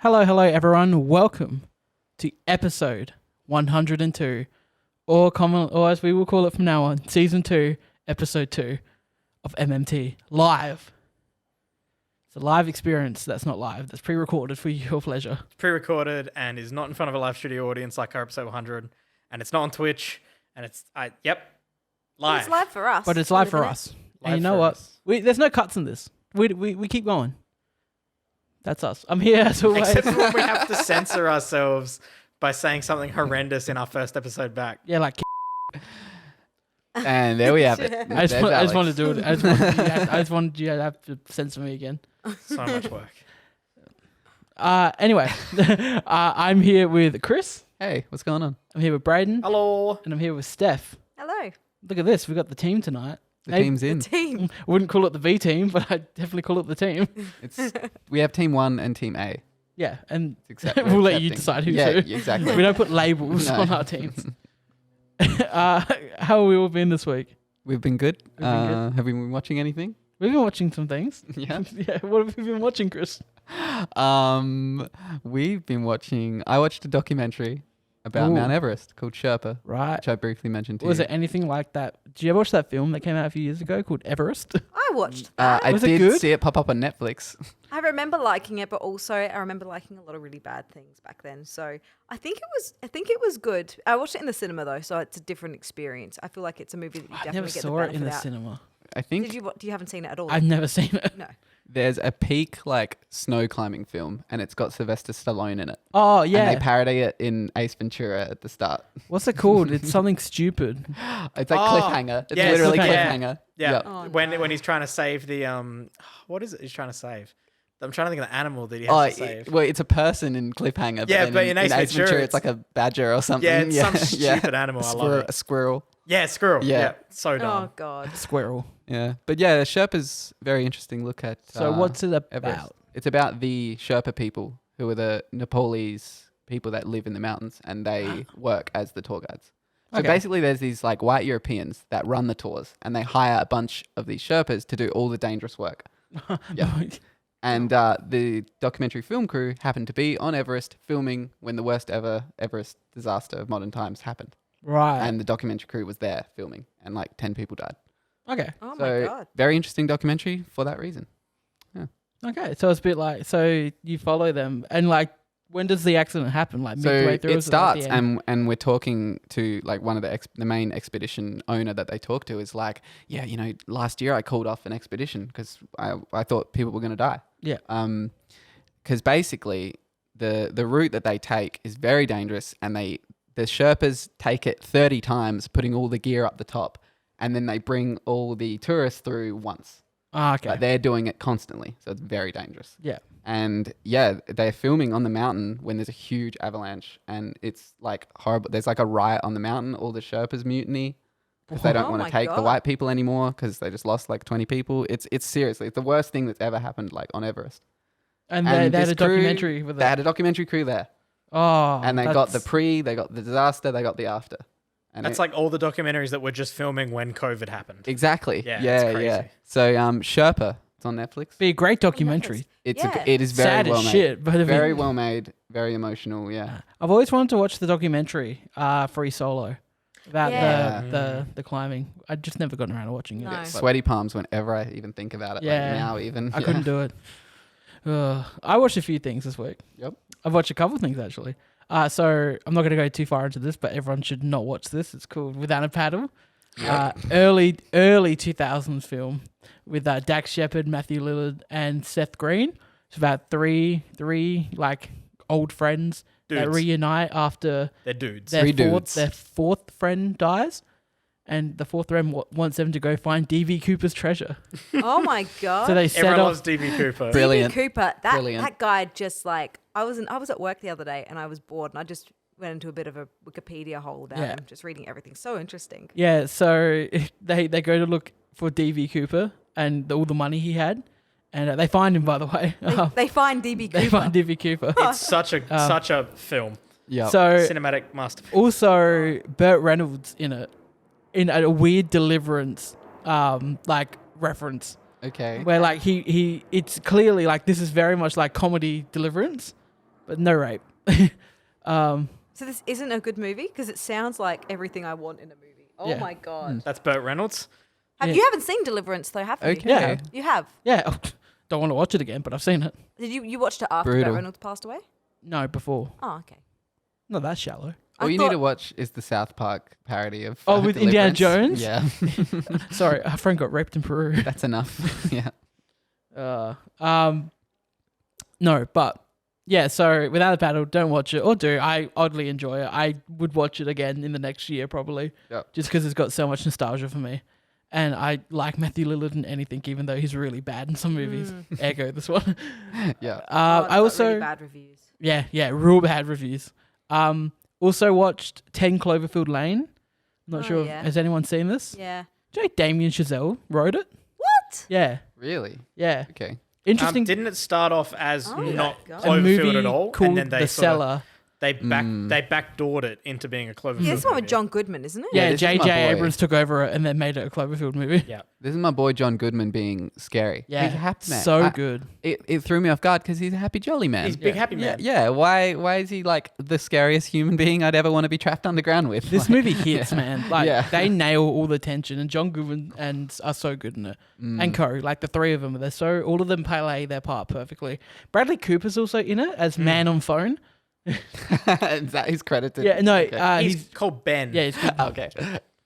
Hello, everyone. Welcome to episode 102, or as we will call it from now on, season 2, episode 2 of MMT Live. It's a live experience that's not live, that's pre-recorded for your pleasure. Pre-recorded and is not in front of a live studio audience like our episode 100, and it's not on Twitch, and it's live. It's live for us. But it's live for us. And you know what? There's no cuts in this. We keep going. That's us. I'm here as always. Except for when we have to censor ourselves by saying something horrendous in our first episode back. Yeah, like. And there we have it. I just wanted to do it. I just wanted you to have to censor me again. So much work. Anyway, I'm here with Chris. Hey, what's going on? I'm here with Braden. Hello. And I'm here with Steph. Hello. Look at this. We've got the team tonight. The team's in. The team. Wouldn't call it the B team, but I'd definitely call it the team. We have Team 1 and Team A. Yeah, and we'll let you decide who's who. Yeah, exactly. We don't put labels on our teams. How have we all been this week? We've been good. We've been good. Have we been watching anything? We've been watching some things. Yeah. Yeah. What have you been watching, Chris? We've been watching. I watched a documentary about Mount Everest called Sherpa, Right. which I briefly mentioned to Was you. it anything like that? Did you ever watch that film that came out a few years ago called Everest? I watched that. I Was it did good? see it pop up on Netflix. I remember liking it, but also I remember liking a lot of really bad things back then. So I think it was good. I watched it in the cinema though, so it's a different experience. I feel like it's a movie that you I definitely never get saw the it in the benefit out. cinema. I think Did you? You haven't seen it at all? I've never seen it. No. there's a peak snow climbing film, and it's got Sylvester Stallone in it. Oh yeah. And they parody it in Ace Ventura at the start. What's it called? It's something stupid. It's like cliffhanger. It's yes, literally cliffhanger. cliffhanger. Yeah. Yep. Oh, When he's trying to save the what is it he's trying to save? I'm trying to think of the animal that he has to save. Well, it's a person in cliffhanger. Yeah, but in Ace Ventura, it's like a badger or something. Yeah, it's some stupid animal. I love it. A squirrel. Yeah, squirrel. Yeah. Yeah. So dumb. Oh god. Squirrel. Yeah, but yeah, Sherpa's very interesting look at. So what's it Everest. about? It's about the Sherpa people, who are the Nepalese people that live in the mountains, and they work as the tour guides. So Okay. basically, there's these white Europeans that run the tours, and they hire a bunch of these Sherpas to do all the dangerous work. Yeah. And the documentary film crew happened to be on Everest filming when the worst ever Everest disaster of modern times happened. Right. And the documentary crew was there filming, and 10 people died. Okay. Oh So my god. very interesting documentary for that reason. Okay. So it's a bit like, so you follow them, and when does the accident happen? Like So midway through? it or is it like starts, the end? and we're talking to one of the main expedition owner that they talk to is yeah, last year I called off an expedition because I thought people were going to die. Yeah. Because basically the route that they take is very dangerous, and the Sherpas take it 30 times, putting all the gear up the top, and then they bring all the tourists through once. Okay. But they're doing it constantly, so it's very dangerous. Yeah. And yeah, they're filming on the mountain when there's a huge avalanche, and it's horrible. There's a riot on the mountain. All the Sherpas mutiny because they don't Oh want my to take the God. white people anymore because they just lost 20 people. It's seriously, it's the worst thing that's ever happened on Everest. And they had this a documentary with They it. had a documentary crew there, Oh. and they got the they got the disaster, they got the after. And That's all the documentaries that were just filming when COVID happened. exactly. Yeah, Yeah, it's crazy. yeah. So Sherpa, it's on Netflix. Be a great documentary. Yeah. It is very Sad well as made. shit, but Very well made, very emotional. Yeah. I've always wanted to watch the documentary, Free Solo, about Yeah. the climbing. I just never gotten around to watching it. No. Sweaty palms whenever I even think about it. Yeah. Now even. I couldn't do it. I watched a few things this week. Yep. I've watched a couple of things actually. So I'm not going to go too far into this, but everyone should not watch this. It's called Without a Paddle. Early 2000s film with Dax Shepard, Matthew Lillard, and Seth Green. It's about three old friends that Dudes. reunite after They're dudes. their fourth friend dies, and the fourth friend wants them to go find D.V. Cooper's treasure. Oh my god. So they set Everyone off. loves D.B. Cooper. Brilliant. D.B. Cooper. Brilliant. That guy just I was at work the other day and I was bored and I just went into a bit of a Wikipedia hole down Yeah. just reading everything. So interesting. Yeah, so they go to look for D.V. Cooper and all the money he had, and they find him, by the way. They find D.B. Cooper. They find D.V. Cooper. It's such a film. Yeah. So Cinematic masterpiece. also Burt Reynolds in it, in a weird Deliverance reference okay. where he it's clearly this is very much like comedy Deliverance, but no rape. So this isn't a good movie because it sounds like everything I want in a movie. Oh Yeah. my god! That's Burt Reynolds. Have Yeah. you haven't seen Deliverance though, have you? Okay. Yeah. You have. Yeah, don't want to watch it again, but I've seen it. Did you watched it after Brutal. Burt Reynolds passed away? No, before. Oh, okay. Not that shallow. I All you thought- need to watch is the South Park parody of Oh, with Indiana Deliverance. Jones? Yeah, Sorry, our friend got raped in Peru. that's enough. Yeah. No, but yeah. So Without a Paddle, don't watch it, or do. I oddly enjoy it. I would watch it again in the next year probably, Yep. just because it's got so much nostalgia for me. And I like Matthew Lillard in anything, even though he's really bad in some movies. Ergo, this one. Yeah. Oh, it's I got also really bad reviews. yeah, real bad reviews. Also watched 10 Cloverfield Lane. Not Oh, sure. yeah. Has anyone seen this? Yeah. Do you know Damien Chazelle wrote it? What? Yeah, Really? yeah. Okay. Interesting. Didn't it start off as Oh, not God. a Cloverfield movie at all, called and then they The sort of, Cellar. they backdoored it into being a Cloverfield. Yeah, this one with movie. John Goodman, isn't it? Yeah, this is my J.J. boy. Abrams took over it and then made it a Cloverfield movie. Yeah. This is my boy John Goodman being scary. Yeah, He's a happy man. so good. It threw me off guard because he's a happy jolly man. He's a big happy Yeah, man. yeah. Why is he like the scariest human being I'd ever want to be trapped underground with? This Like, movie hits, man. Like Yeah. they nail all the tension, and John Goodman are so good in it, and Co. Like the three of them, all of them play their part perfectly. Bradley Cooper's also in it as man on phone. Is that his credited? Yeah, no, Okay. He's he's called Ben. yeah, he's good. Okay.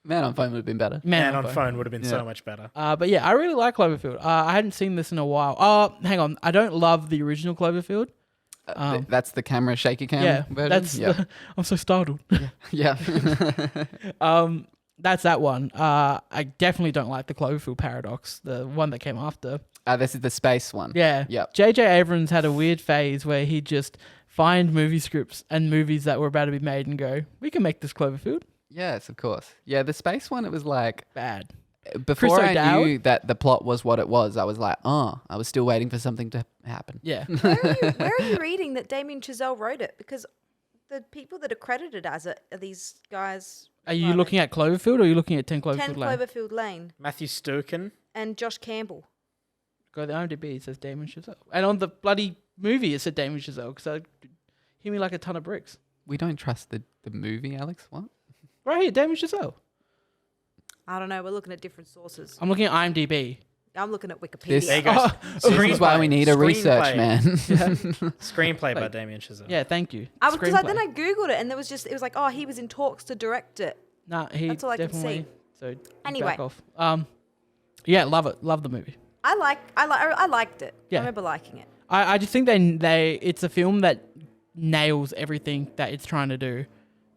Man on phone would have been better. Man on phone would have been Yeah. so much better. But yeah, I really like Cloverfield. I hadn't seen this in a while. Oh, hang on, I don't love the original Cloverfield. That's the camera shaky cam Yeah, version? that's. yeah. I'm so startled. yeah. That's that one. I definitely don't like the Cloverfield paradox, the one that came after. This is the space one. Yeah. Yep. J.J. Abrams had a weird phase where he'd just find movie scripts and movies that were about to be made and go, we can make this Cloverfield. Yes, of course. Yeah, the space one, it was like, Bad. before I O'Dowd? knew that the plot was what it was, I was like, I was still waiting for something to happen. Yeah. Where are you reading that Damien Chazelle wrote it? Because the people that are credited as it are these guys. Are you looking at Cloverfield or are you looking at 10 Cloverfield 10 Lane? Cloverfield Lane Matthew Sturken. and Josh Campbell? Go to the IMDb, it says Damien Chazelle. And on the bloody movie, it said Damien Chazelle because I hit me like a ton of bricks. We don't trust the movie, Alex. What? Right here, Damien Chazelle. I don't know. We're looking at different sources. I'm looking at IMDb. I'm looking at Wikipedia. This- There you go. Oh, This is why we need a research Screenplay. man. Screenplay by Damien Chazelle. Yeah, thank you. Because then Screenplay. I googled it and it was like, oh, he was in talks to direct it. Nah, he That's all I can definitely. see. So Anyway. back off. Yeah, love it. Love the movie. I liked it. Yeah. I remember liking it. I just think they it's a film that nails everything that it's trying to do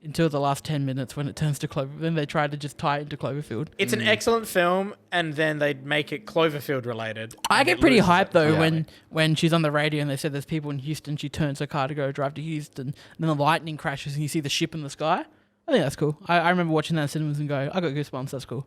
until the last 10 minutes when it turns to Clover. Then they try to just tie it into Cloverfield. It's an excellent film, and then they make it Cloverfield related. I and get it pretty loses hyped it. though Yeah. when she's on the radio and they said there's people in Houston. She turns her car to go drive to Houston, and then the lightning crashes and you see the ship in the sky. I think that's cool. I remember watching that in cinemas and go, I got goosebumps. That's cool.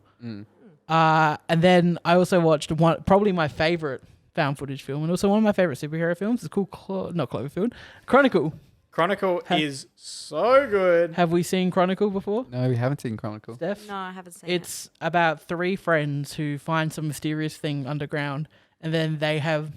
And then I also watched probably my favorite found footage film and also one of my favorite superhero films. It's called not Cloverfield, Chronicle. Chronicle is so good. Have we seen Chronicle before, No, we haven't seen Chronicle. Steph? No, I haven't seen It's about three friends who find some mysterious thing underground, and then they have.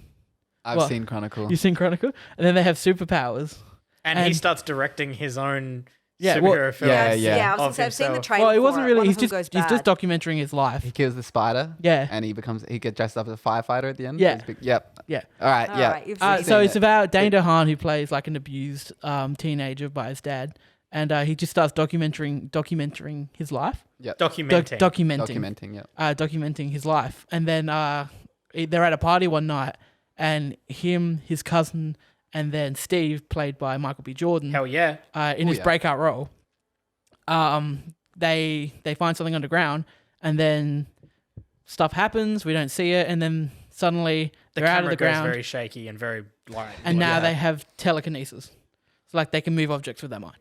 I've Well, seen Chronicle. You seen Chronicle? And then they have superpowers. And he And- starts directing his own Yeah, superhero well- film. Yeah, it. yeah. Yeah, I was gonna of say, I've seen the himself. trailer. Well, it for wasn't One really. of He's them just goes he's just bad. documenting his life. He kills the spider. Yeah. And he gets dressed up as a firefighter at the end. Yeah. He's big- Yep. Yeah. All right. All yeah. right, you've We've seen So seen it's it. about Dane DeHaan, who plays like an abused teenager by his dad, and he just starts documenting his life. Documenting. Documenting. Yeah. Documenting his life, and then they're at a party one night, and him, his cousin, and then Steve, played by Michael B. Jordan, Hell yeah. in his yeah. breakout role, they find something underground, and then stuff happens. We don't see it, and then suddenly The they're out of camera the goes ground, very shaky and very light. and now Yeah. they have telekinesis. So like they can move objects with their mind.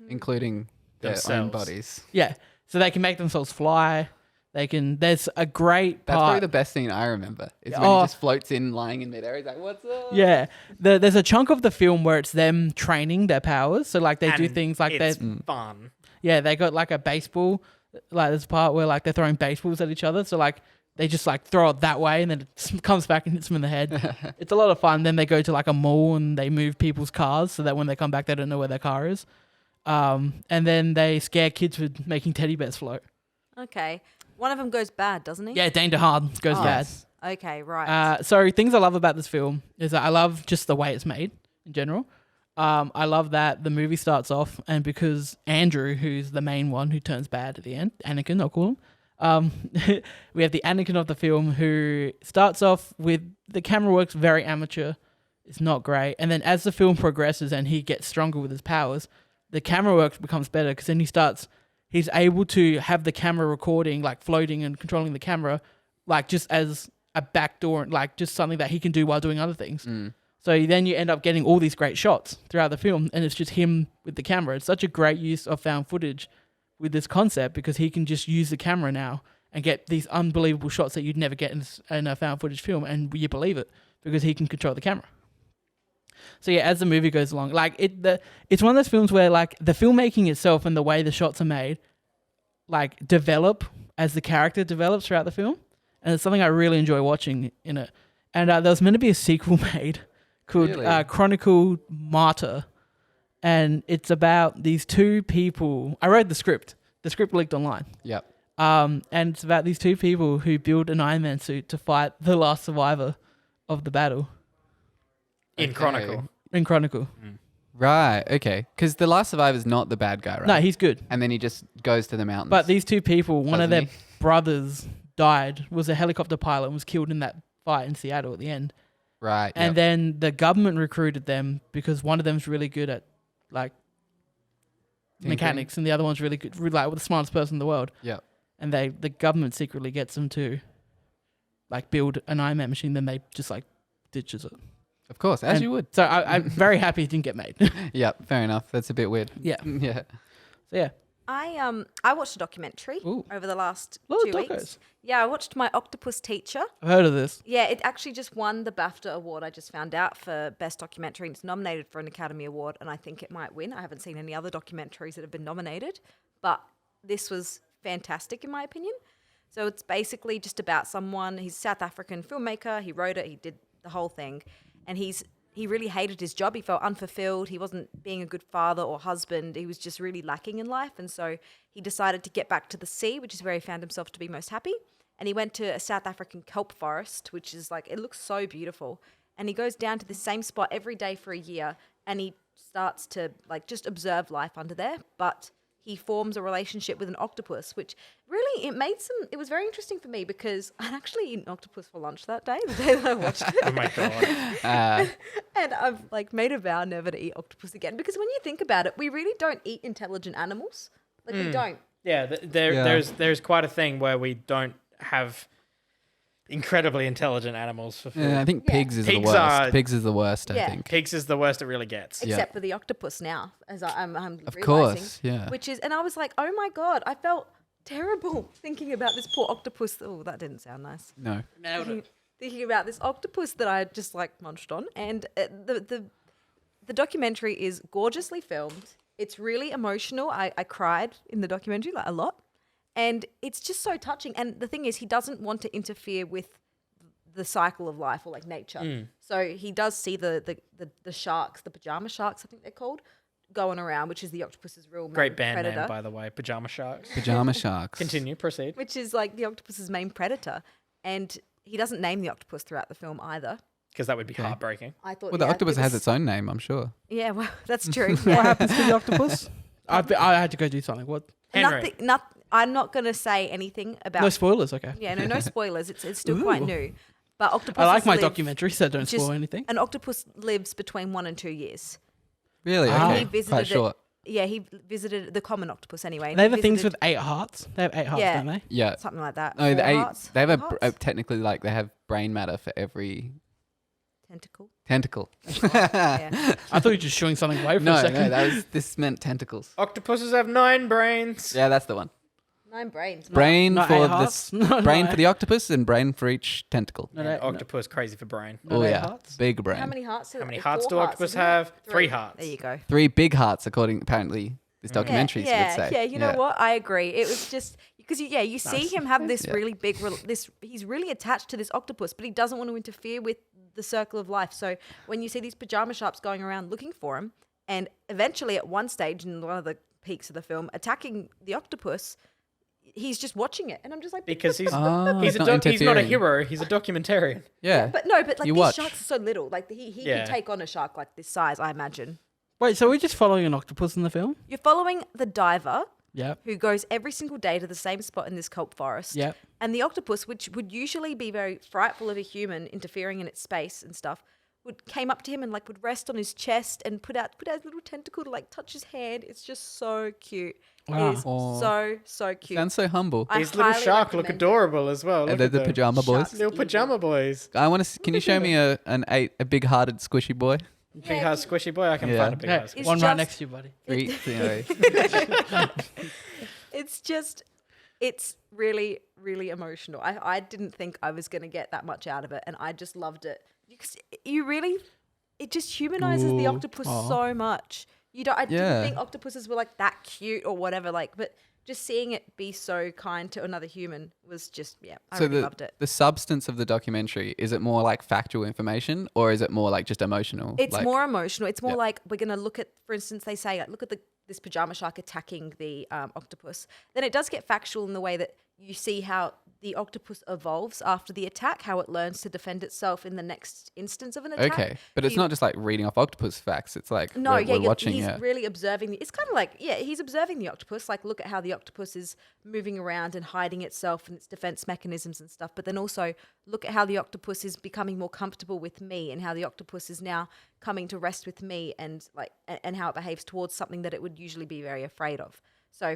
Including their own Themselves. bodies. Yeah, so they can make themselves fly. They can. There's a great That's probably part. the best scene I remember. Is when Oh. he just floats in, lying in midair. He's like, "What's up?" Yeah, there's a chunk of the film where it's them training their powers. So like they do And things like it's that. fun. Yeah, they got like a baseball. Like there's a part where like they're throwing baseballs at each other. So like they just like throw it that way and then it comes back and hits them in the head. It's a lot of fun. Then they go to like a mall and they move people's cars so that when they come back, they don't know where their car is. And then they scare kids with making teddy bears float. Okay. One of them goes bad, doesn't he? Yeah, Dane DeHaan goes bad. Okay, right. So things I love about this film is that I love just the way it's made in general. I love that the movie starts off, and because Andrew, who's the main one who turns bad at the end, Anakin, I'll call him, we have the Anakin of the film who starts off with the camera work's very amateur. It's not great. And then as the film progresses and he gets stronger with his powers, the camera work becomes better because then he's able to have the camera recording, like floating and controlling the camera, like just as a backdoor, like just something that he can do while doing other things. So then you end up getting all these great shots throughout the film, and it's just him with the camera. It's such a great use of found footage with this concept because he can just use the camera now and get these unbelievable shots that you'd never get in a found footage film, and you believe it because he can control the camera. So yeah, as the movie goes along, like it's one of those films where like the filmmaking itself and the way the shots are made, like develop as the character develops throughout the film, and it's something I really enjoy watching in it. And there was meant to be a sequel made called Chronicle Martyr, and it's about these two people. I read the script. The script leaked online. Yep. And it's about these two people who build an Iron Man suit to fight the last survivor of the battle. In Chronicle. In Chronicle. Right. Okay. Because the last survivor's not the bad guy, right? No, he's good. And then he just goes to the mountains. But these two people, one of Doesn't their brothers died, was a helicopter pilot and was killed in that fight in Seattle at the end. Right. And then the government recruited them because one of them's really good at like mechanics and the other one's really good, like the smartest person in the world. Yeah. And the government secretly gets them to like build an Iron Man machine, then they just like ditches it. Of course, as you would. So I'm very happy it didn't get made. Yep, fair enough. That's a bit weird. Yeah. Yeah. So yeah. I watched a documentary over the last Lot of 2 weeks. docos. Yeah, I watched My Octopus Teacher. I've heard of this. Yeah, it actually just won the BAFTA award. I just found out for Best Documentary. And it's nominated for an Academy Award, and I think it might win. I haven't seen any other documentaries that have been nominated, but this was fantastic in my opinion. So it's basically just about someone. He's a South African filmmaker. He wrote it. He did the whole thing, and he really hated his job. He felt unfulfilled. He wasn't being a good father or husband. He was just really lacking in life. And so he decided to get back to the sea, which is where he found himself to be most happy. And he went to a South African kelp forest, which is like, it looks so beautiful. And he goes down to the same spot every day for a year, and he starts to like just observe life under there. But he forms a relationship with an octopus, which really, it was very interesting for me because I'd actually eaten octopus for lunch that day, the day that I watched it. Oh my god. And I've like made a vow never to eat octopus again because when you think about it, we really don't eat intelligent animals. Like we don't. Yeah, there's quite a thing where we don't have incredibly intelligent animals for food. Yeah, I think pigs is the Pigs worst. are- Pigs is the worst, I Yeah. think. Pigs is the worst it really gets. Except for the octopus now, as I'm Of realizing. course, yeah. And I was like, oh my God, I felt terrible thinking about this poor octopus. Oh, that didn't sound nice. No. Thinking about this octopus that I just like munched on. And the documentary is gorgeously filmed. It's really emotional. I cried in the documentary like a lot. And it's just so touching. And the thing is, he doesn't want to interfere with the cycle of life or like nature. So he does see the sharks, the pajama sharks, I think they're called, going around, which is the octopus's real main Great band predator. name, by the way. Pajama Sharks. Pajama sharks. Continue, proceed. Which is like the octopus's main predator. And he doesn't name the octopus throughout the film either. Because that would be heartbreaking. I thought, Well, the yeah, octopus it has was- its own name, I'm sure. Yeah, well, that's true. What Yeah. happens to the octopus? I had to go do something. What? Henry. I'm not going to say anything about... No spoilers, okay. Yeah, no spoilers. It's still quite Ooh. new. But octopuses I like my live- documentary, so don't just- spoil anything. An octopus lives between 1 and 2 years. Really? Ah. Okay. He visited Quite short. Yeah, he visited the common octopus anyway. They have the He things visited with 8 hearts. They have 8 hearts, Yeah. don't they? Yeah. something like that. No, 4 hearts, they have 5 a hearts? technically like they have brain matter for every Tentacle. tentacle. Yeah. I thought you were just showing something away for a No, second. this meant tentacles. Octopuses have 9 brains. Yeah, that's the one. 9 brains. Brain not for 8 this hearts. No, brain no. for the octopus and brain for each tentacle. No, And no, octopus crazy for brain. no, Oh no, 8 yeah, hearts. big brain. How many hearts? How many hearts do octopus isn't it? have? 3 hearts. There you go. 3 big hearts, according apparently this documentary yeah, would say. Yeah, you know what? I agree. It was just, you Because you see him have this really big, he's really attached to this octopus, but he doesn't want to interfere with the circle of life. So when you see these pajama shops going around looking for him, and eventually at one stage in one of the peaks of the film, attacking the octopus, he's just watching it, and I'm just like, Because he's not he's not a interfering. hero. He's a documentarian. Yeah. but like You these watch. sharks are so little. Like he Yeah. could take on a shark like this size, I imagine. Wait, so we're just following an octopus in the film? You're following the diver Yep. who goes every single day to the same spot in this kelp forest. Yep. And the octopus, which would usually be very frightful of a human interfering in its space and stuff, came up to him and like would rest on his chest and put out his little tentacle to like touch his hand. It's just so cute. Wow. It is Aw. so cute. Sounds so humble. I These little highly shark look recommend it. adorable as well. And Look they're at the them. pajama boys. Sharks. Little pajama boys. I want to. Can you show me a big-hearted squishy boy? Big house squishy boy. I can Yeah. find a big Hey, house. It's one right just- next to you, buddy. It's really, really emotional. I didn't think I was going to get that much out of it, and I just loved it. Because it just humanizes the Ooh. octopus Aw. so much. I Yeah. didn't think octopuses were like that cute or whatever, but just seeing it be so kind to another human was just, I So really loved it. the substance of the documentary, is it more like factual information or is it more like just emotional? It's like, more emotional. It's more Yeah. like we're going to look at, for instance, they say, like, look at this pajama shark attacking the octopus. Then it does get factual in the way that you see how the octopus evolves after the attack, how it learns to defend itself in the next instance of an attack. Okay, but it's You- not just like reading off octopus facts. It's like No, we're you're- watching. he's Yeah. really observing. It's kind of like, he's observing the octopus. Like, look at how the octopus is moving around and hiding itself and its defense mechanisms and stuff. But then also look at how the octopus is becoming more comfortable with me, and how the octopus is now coming to rest with me, and and how it behaves towards something that it would usually be very afraid of. So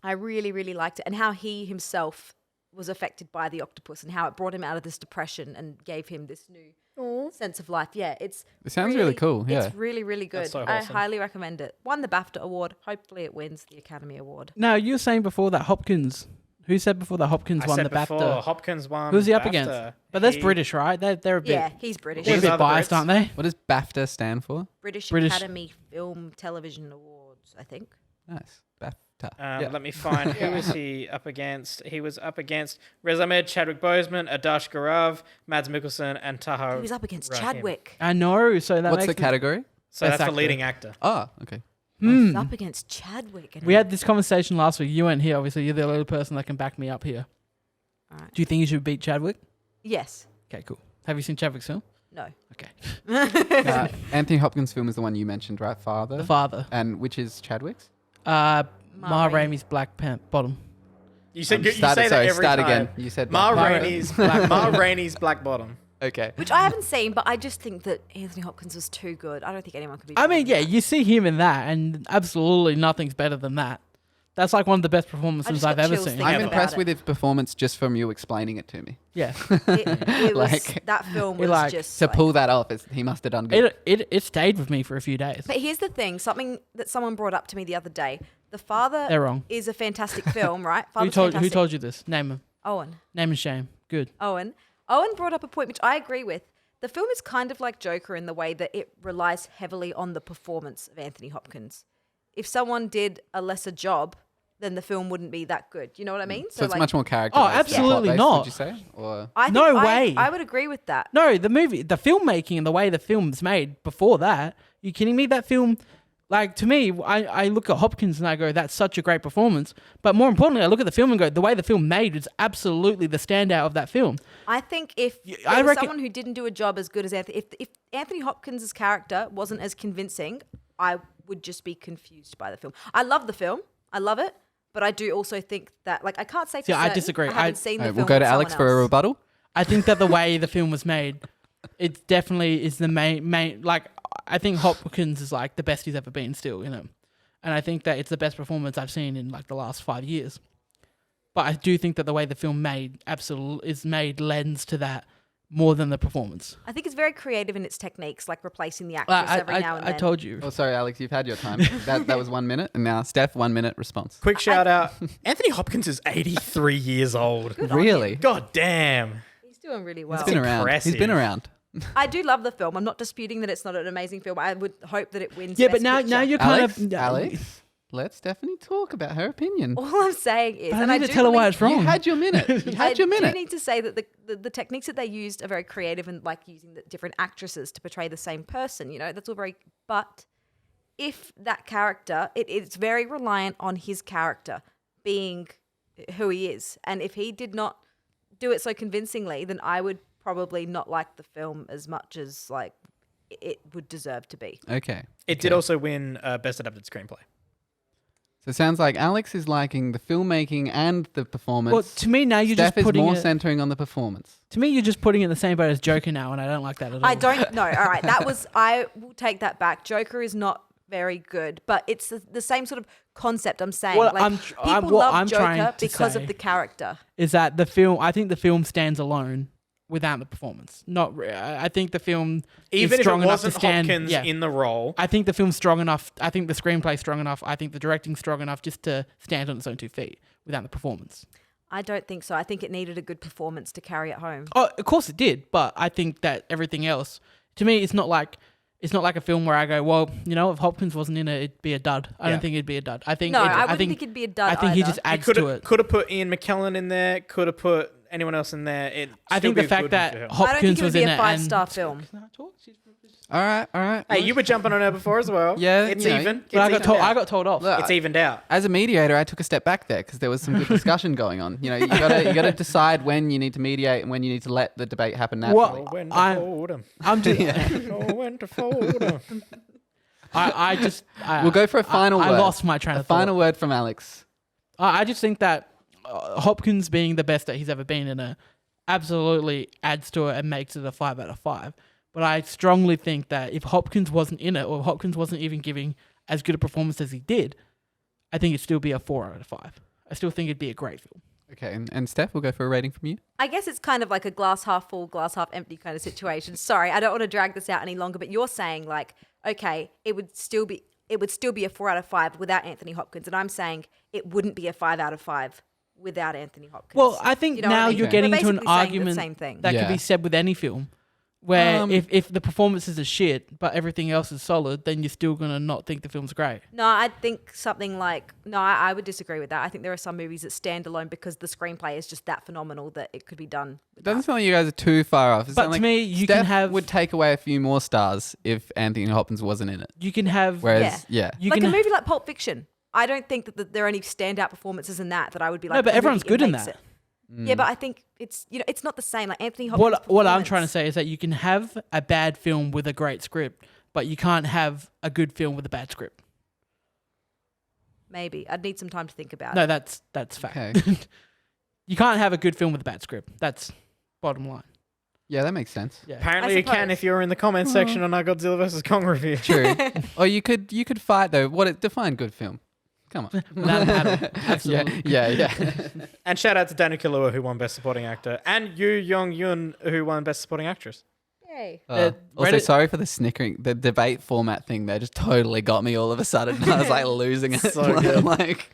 I really, really liked it, and how he himself was affected by the octopus, and how it brought him out of this depression and gave him this new sense of life. Yeah, it sounds really cool, yeah. It's really, really good. That's so I wholesome. highly recommend it. Won the BAFTA award. Hopefully it wins the Academy Award. Now, you were saying before that Hopkins. Who said before that Hopkins I won said the before, BAFTA? Hopkins won. Who's he up BAFTA. against? But that's He- British, right? They're a bit, Yeah, he's British. they're a These bit are the biased, Brits. aren't they? What does BAFTA stand for? British British- Academy Film Television Awards, I think. Nice. BAFTA. Let me find who was he up against. He was up against Riz Ahmed, Chadwick Boseman, Adash Garav, Mads Mikkelsen, and Taha. He was up against Rahim. Chadwick. I know. So that What's the makes me- category? So Best that's for actor. leading actor. Oh, okay. He was Hmm. up against Chadwick. And We had this conversation last week. You weren't here, obviously. You're the only person that can back me up here. Alright. Do you think you should beat Chadwick? Yes. Okay, cool. Have you seen Chadwick's film? No. Okay. Anthony Hopkins' film is the one you mentioned, right? Father. The Father. And which is Chadwick's? Ma Ma Rainey's Black Bottom. You said you Start- say sorry, that every start time. again. You said Ma Ma- Rainey's Black Bottom. Okay. Which I haven't seen, but I just think that Anthony Hopkins was too good. I don't think anyone could be. I better mean, than yeah, that. you see him in that, and absolutely nothing's better than that. That's like one of the best I performances just I've got ever chills seen. thinking I'm about impressed it. with his performance just from you explaining it to me. Yeah. It was, Like- that film It was like- just To like- pull that off, he must have done good. It stayed with me for a few days. But here's the thing: something that someone brought up to me the other day. The Father They're wrong. is a fantastic film, right? Who Father's told fantastic. you this? Name him. Owen. Name and shame. Good. Owen brought up a point which I agree with. The film is kind of like Joker in the way that it relies heavily on the performance of Anthony Hopkins. If someone did a lesser job, then the film wouldn't be that good. You know what I mean? So it's like, much more character. Oh, absolutely not. Would you say? Or I think No way. I would agree with that. No, the movie, the filmmaking and the way the film's made before that, you kidding me? That film, like, to me, I look at Hopkins and I go, that's such a great performance. But more importantly, I look at the film and go, the way the film made is absolutely the standout of that film. I think if I there was reckon- someone who didn't do a job as good as Anthony, if Anthony Hopkins' character wasn't as convincing, I would just be confused by the film. I love the film. I love it. But I do also think that, like, I can't say for Yeah, I certain. disagree. I haven't I- seen the Alright, film. we'll go to with Alex someone for a else. rebuttal. I think that the way the film was made, it definitely is the main, like, I think Hopkins is, like, the best he's ever been still, you know. And I think that it's the best performance I've seen in, like, the last 5 years. But I do think that the way the film made lends to that more than the performance. I think it's very creative in its techniques, like replacing the actress every now and I then. told you. Oh, sorry, Alex, you've had your time. that was 1 minute, and now Steph, 1 minute response. Quick shout out. Anthony Hopkins is 83 years old. Really? God damn. He's doing really well. He's been around. He's been impressive. around. I do love the film. I'm not disputing that it's not an amazing film. I would hope that it wins. Yeah, Best but now Picture. you're Alex? kind of... Alex? let Stephanie talk about her opinion. All I'm saying is, But and I I need do to tell her why believe- it's wrong. You had your minute. You had your I minute. do need to say that the techniques that they used are very creative and like using the different actresses to portray the same person. You know, that's all very. But if that character, it's very reliant on his character being who he is, and if he did not do it so convincingly, then I would probably not like the film as much as like it would deserve to be. Okay. It did also win Best Adapted Screenplay. So it sounds like Alex is liking the filmmaking and the performance. Well, to me now you're Steph just is putting more it, centering on the performance. to me you're just putting it in the same boat as Joker now, and I don't like that at all. I don't know. All right, I will take that back. Joker is not very good, but it's the same sort of concept. I'm saying, Well, like people what love I'm trying Joker to because say of the character. Is that the film? I think the film stands alone without the performance. I think the film Even is if strong it enough to wasn't stand. Hopkins Yeah. in the role, I think the film's strong enough. I think the screenplay's strong enough. I think the directing's strong enough just to stand on its own 2 feet without the performance. I don't think so. I think it needed a good performance to carry it home. Oh, of course it did, but I think that everything else, to me, it's not like a film where I go, well, you know, if Hopkins wasn't in it, it'd be a dud. I don't think it'd be a dud. I think No, I wouldn't think it'd be a dud. I think he either. just adds could to it. have put Ian McKellen in there. Could have put anyone else in there. I think the fact that I don't think Hopkins it would was be in a it 5-star and film. All right. Hey, you were jumping on her before as well. Yeah, it's you know, even. But It's I evened out. got told off. Look, It's evened out. as a mediator, I took a step back there because there was some good discussion going on. You know, you gotta decide when you need to mediate and when you need to let the debate happen naturally. Well, When to I'm- fold 'em. I'm just. Know when to fold 'em. We'll go for a final I word. lost my train A of thought. final word from Alex. I just think that Hopkins being the best that he's ever been in it absolutely adds to it and makes it a 5 out of 5. But I strongly think that if Hopkins wasn't in it, or Hopkins wasn't even giving as good a performance as he did, I think it'd still be a 4 out of 5. I still think it'd be a great film. Okay, and Steph, we'll go for a rating from you. I guess it's kind of like a glass half full, glass half empty kind of situation. Sorry, I don't want to drag this out any longer, but you're saying like, okay, it would still be a 4 out of 5 without Anthony Hopkins, and I'm saying it wouldn't be a 5 out of 5 without Anthony Hopkins. Well, I think You know what now I mean? you're Okay. getting We're into an basically saying the argument same thing. that could Yeah. be said with any film, where if the performances are shit but everything else is solid, then you're still gonna not think the film's great. No, I think something like I would disagree with that. I think there are some movies that stand alone because the screenplay is just that phenomenal that it could be done. It doesn't sound like you guys are too far off. It But sounds to like me, you Steph can have would take away a few more stars if Anthony Hopkins wasn't in it. you can have Whereas, yeah. you like can a movie like Pulp Fiction. I don't think that there are any standout performances in that I would be like. No, but "Oh, everyone's it good in makes that. it." Yeah, but I think it's it's not the same. Like Anthony Hopkins. What I'm trying to say is that you can have a bad film with a great script, but you can't have a good film with a bad script. Maybe I'd need some time to think about No, it. that's fact. Okay. You can't have a good film with a bad script. That's bottom line. Yeah, that makes sense. Yeah. Apparently, I you can suppose. if you're in the comments section on our Godzilla vs Kong review. True. Or you could fight though. Define good film? Come on. Without a paddle. Absolutely. Yeah. And shout out to Daniel Kaluuya, who won Best Supporting Actor, and Yoo Young-yoon, who won Best Supporting Actress. Yay. Also, Reddit- sorry for the snickering. The debate format thing there just totally got me all of a sudden. I was like losing it. So good. Like,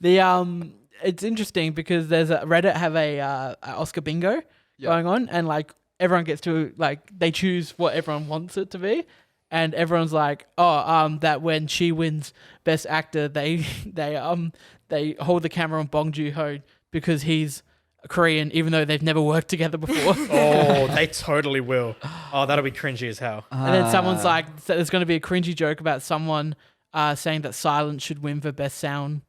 The it's interesting because there's a Reddit have a Oscar bingo going on, and like everyone gets to like they choose what everyone wants it to be, and everyone's like, that when she wins Best Actor, they hold the camera on Bong Joon-ho because he's Korean, even though they've never worked together before. Oh, they totally will. Oh, that'll be cringy as hell. And then someone's like, so there's going to be a cringy joke about someone saying that Silence should win for best sound.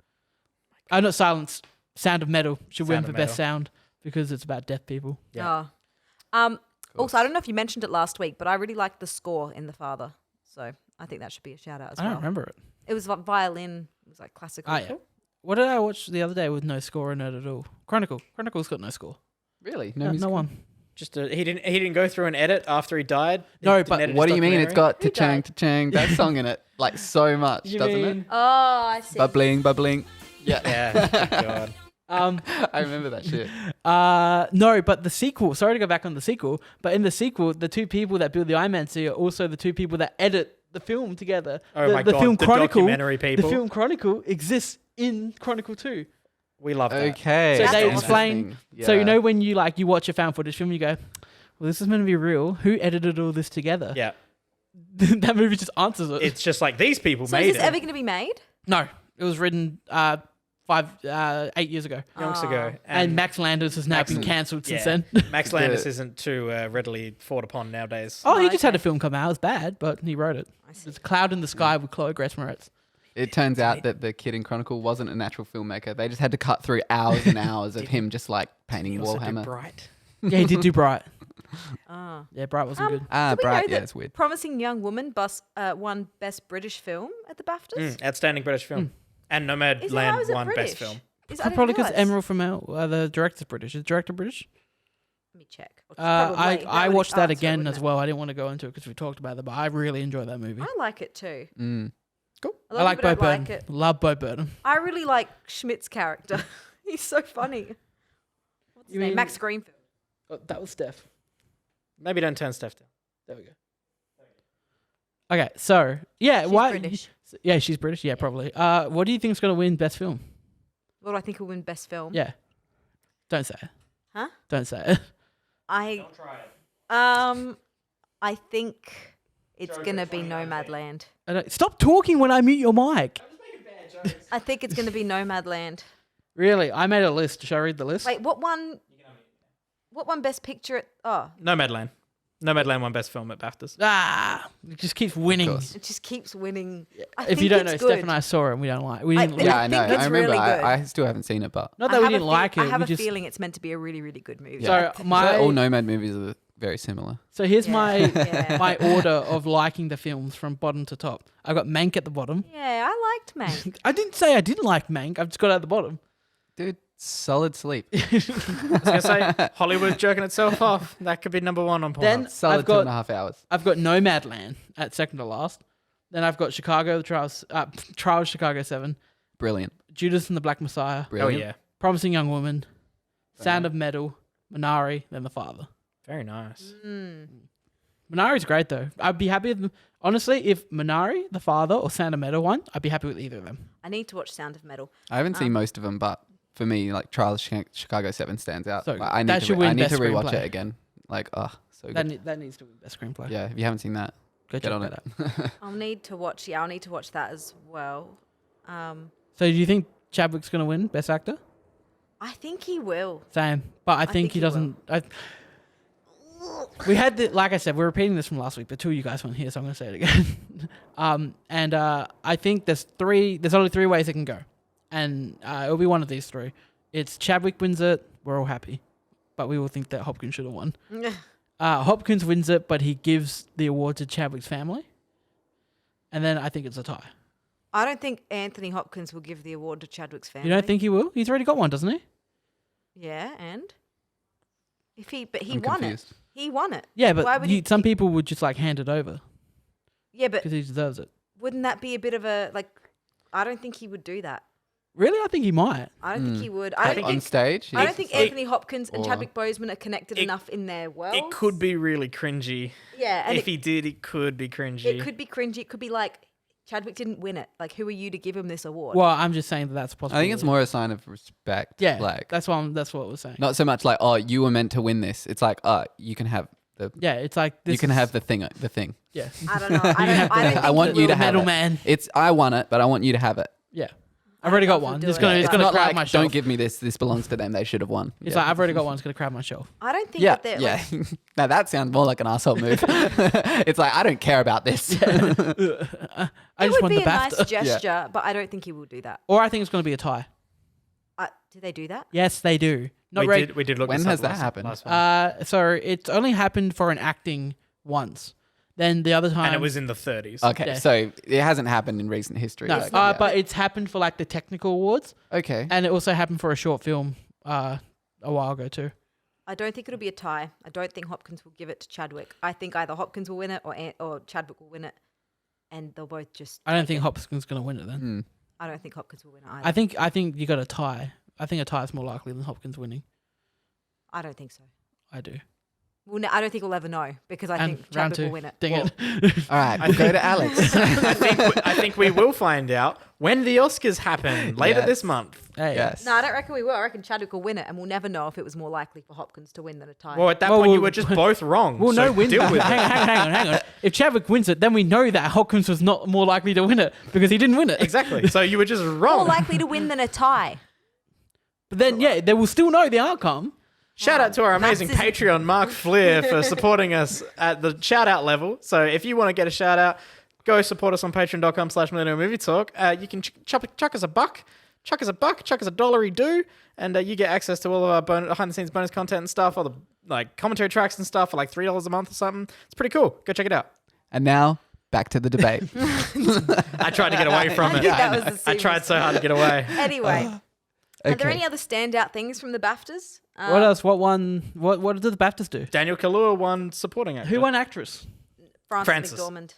Not Silence, Sound of Metal should win Sound for of best Metal. sound because it's about deaf people. Yeah. Also, I don't know if you mentioned it last week, but I really liked the score in The Father, so I think that should be a shout out as I well. don't remember it. It was like violin. It was like classical. Oh, yeah. What did I watch the other day with no score in it at all? Chronicle. Chronicle's got no score. really? No, music? one. Just he didn't go through an edit after he died. He No, didn't but edit his What do you mean? It's documentary? got ta-chang, ta-chang, that song in it, like so much, You doesn't mean- it? Oh, I see. Bubbling, bubbling. Yeah. Yeah. Thank God. I remember that shit. No, but the sequel. Sorry to go back on the sequel, but in the sequel, the two people that build the Iron Man suit are also the two people that edit the film together. Oh the, my the God, Film the Chronicle. documentary people. The film Chronicle exists in Chronicle 2. We love that. Okay. So they That's explain. So you know when you watch a found footage film, you go, "Well, this is meant to be real. Who edited all this together?" Yeah. That movie just answers it. It's just like these people So made is this it. ever going to be made? No, It was written 8 years ago. Yonks ago. And Max Landis has now been cancelled since then. Max Landis isn't too readily fought upon nowadays. Oh, he just had a film come out. It was bad, but he wrote it. see. It's Cloud in the Sky with Chloe Grace Moretz. It turns out that the kid in Chronicle wasn't a natural filmmaker. They just had to cut through hours and hours of him just like painting He also did Warhammer. Bright. Yeah, he did do Bright. Ah. Yeah, Bright wasn't good. Do we know Bright, yeah, that it's weird. Promising Young Woman won Best British Film at the BAFTAs? Outstanding British film. And Nomad Is it, Land how is it won British? Best Film. Is, I didn't Probably because realise. Emerald from the director's British. Is the director British? Let me check. I watched that again as well. I didn't want to go into it because we talked about it, but I really enjoyed that movie. I like it too. Cool. A lot I of like people Bo don't Burton. like it. Love Bo Burton. I really like Schmidt's character. He's so funny. What's his You name? mean- Max Greenfield. Oh, that was Steph. Maybe don't turn Steph down. There we go. Okay, so yeah, She's why? British. Yeah, she's British. Yeah, probably. What do you think is going to win Best Film? What do I think will win Best Film? Yeah, don't say it. Huh? Don't say it. I try it. I think it's gonna be Nomadland. Stop talking when I mute your mic. I think it's gonna be Nomadland. Really, I made a list. Shall I read the list? Wait, what one? What won Best Picture? Nomadland. Nomadland won Best Film at BAFTAs. It just keeps winning. course. It just keeps winning. I If you think don't know, it's Steph good. and I saw it and we don't like. We didn't. I Yeah, I know. think it's I remember. really good. I still haven't seen it, but Not I that we have a didn't like it. I have we a just. feeling it's meant to be a really, really good movie. So my all Nomad movies are very similar. So here's Yeah. my Yeah. my order of liking the films from bottom to top. I've got Mank at the bottom. Yeah, I liked Mank. I didn't say I didn't like Mank. I've just got it at the bottom. Dude, solid sleep. I was going to say, Hollywood jerking itself off. That could be number one on Pornhub. Then Solid I've got 2.5 hours. I've got Nomadland at second to last. Then I've got Trials Chicago 7, Brilliant. Judas and the Black Messiah, Oh, Brilliant. yeah. Promising Young Woman, Sound of Metal, Minari, then The Father. Very nice. Minari's great though. I'd be happy with, honestly, if Minari, The Father, or Sound of Metal won, I'd be happy with either of them. I need to watch Sound of Metal. I haven't seen most of them, but for me, like Trials Chicago 7 stands out. So Like, I need that to, should win I need Best to rewatch Screenplay. it again. Like, so good. That needs to win Best Screenplay. Yeah, if you haven't seen that, Go get check on that it. out. I'll need to watch that as well. So do you think Chadwick's going to win Best Actor? I think he will. Same. But I think he he will. doesn't. We had the, like I said, we're repeating this from last week, but two of you guys weren't here, so I'm going to say it again. I think there's only three ways it can go. And it'll be one of these three. It's Chadwick wins it, we're all happy. But we all think that Hopkins should have won. Hopkins wins it, but he gives the award to Chadwick's family. And then I think it's a tie. I don't think Anthony Hopkins will give the award to Chadwick's family. You don't think he will? He's already got one, doesn't he? Yeah, and he I'm won confused. it. He won it. Yeah, Why but would some people would just like hand it over Yeah, but because he deserves it. wouldn't that be a bit of a like? I don't think he would do that. Really? I think he might. I don't think he would. Like, on stage? I don't think It's- Anthony Hopkins and or- Chadwick Boseman are connected enough in their world. It could be really cringy. Yeah, and If he did, it could be cringy. it could be cringy. It could be like Chadwick didn't win it. Like, who are you to give him this award? Well, I'm just saying that's possible. I think it's more a sign of respect. Yeah, Like, that's what we're saying. not so much like, oh, you were meant to win this. It's like, you can have the. Yeah, it's like this You can is- have the thing. The thing. Yeah, I don't know. I don't I think want he you to will. have metal it. man. It's I won it, but I want you to have it. Yeah, I've already don't got know if one. he'll It's do gonna it. it's It's gonna not crowd like, my shelf. don't give me this. This belongs to them. They should have won. It's Yeah. like I've already got one. It's gonna crowd my shelf. I don't think Yeah, that they're yeah. like, Now that sounds more like an asshole move. It's like, I don't care about this. I it just would want be the a nice BAFTA. gesture, but I don't think he will do that. Or I think it's gonna be a tie. Do they do that? Yes, they do. Not we reg- did look When this up has that last- happened? last one. So it's only happened for an acting once. Then the other time, And it was in the 30s. Okay, Yeah. so it hasn't happened in recent history. no, like, yeah. but it's happened for like the technical awards, Okay. and it also happened for a short film a while ago too. I don't think it'll be a tie. I don't think Hopkins will give it to Chadwick. I think either Hopkins will win it or Chadwick will win it, and they'll both just. I don't take think it. Hopkins gonna win it then. I don't think Hopkins will win it either. I think you got a tie. I think a tie is more likely than Hopkins winning. I don't think so. I do. Well, no, I don't think we'll ever know because I And think round Chadwick 2. will win it. Dang Well, it. All right, we'll go to Alex. I think we will find out when the Oscars happen later Yes. this month. Hey. Yes. No, I don't reckon we will. I reckon Chadwick will win it, and we'll never know if it was more likely for Hopkins to win than a tie. Well, at that Well, point, you we'll- were just both wrong. Well, so no wins. deal with it. Hang on. If Chadwick wins it, then we know that Hopkins was not more likely to win it because he didn't win it. Exactly. So you were just more wrong. likely to win than a tie. But then, they will still know the outcome. Shout out to our amazing Maths is- Patreon, Mark Fleer, for supporting us at the shout out level. So if you want to get a shout out, go support us on patreon.com/Millennial Movie Talk. You can chuck us a buck, chuck us a $1 do, and you get access to all of our behind the scenes bonus content and stuff, all the like commentary tracks and stuff for like $3 a month or something. It's pretty cool. Go check it out. And now back to the debate. I tried to get away from I it. think that was the I tried so hard to get away. Anyway, are there Okay. any other standout things from the BAFTAs? What else? What won? What did the BAFTAs do? Daniel Kaluuya won supporting actor. Who won actress? Frances. McDormand.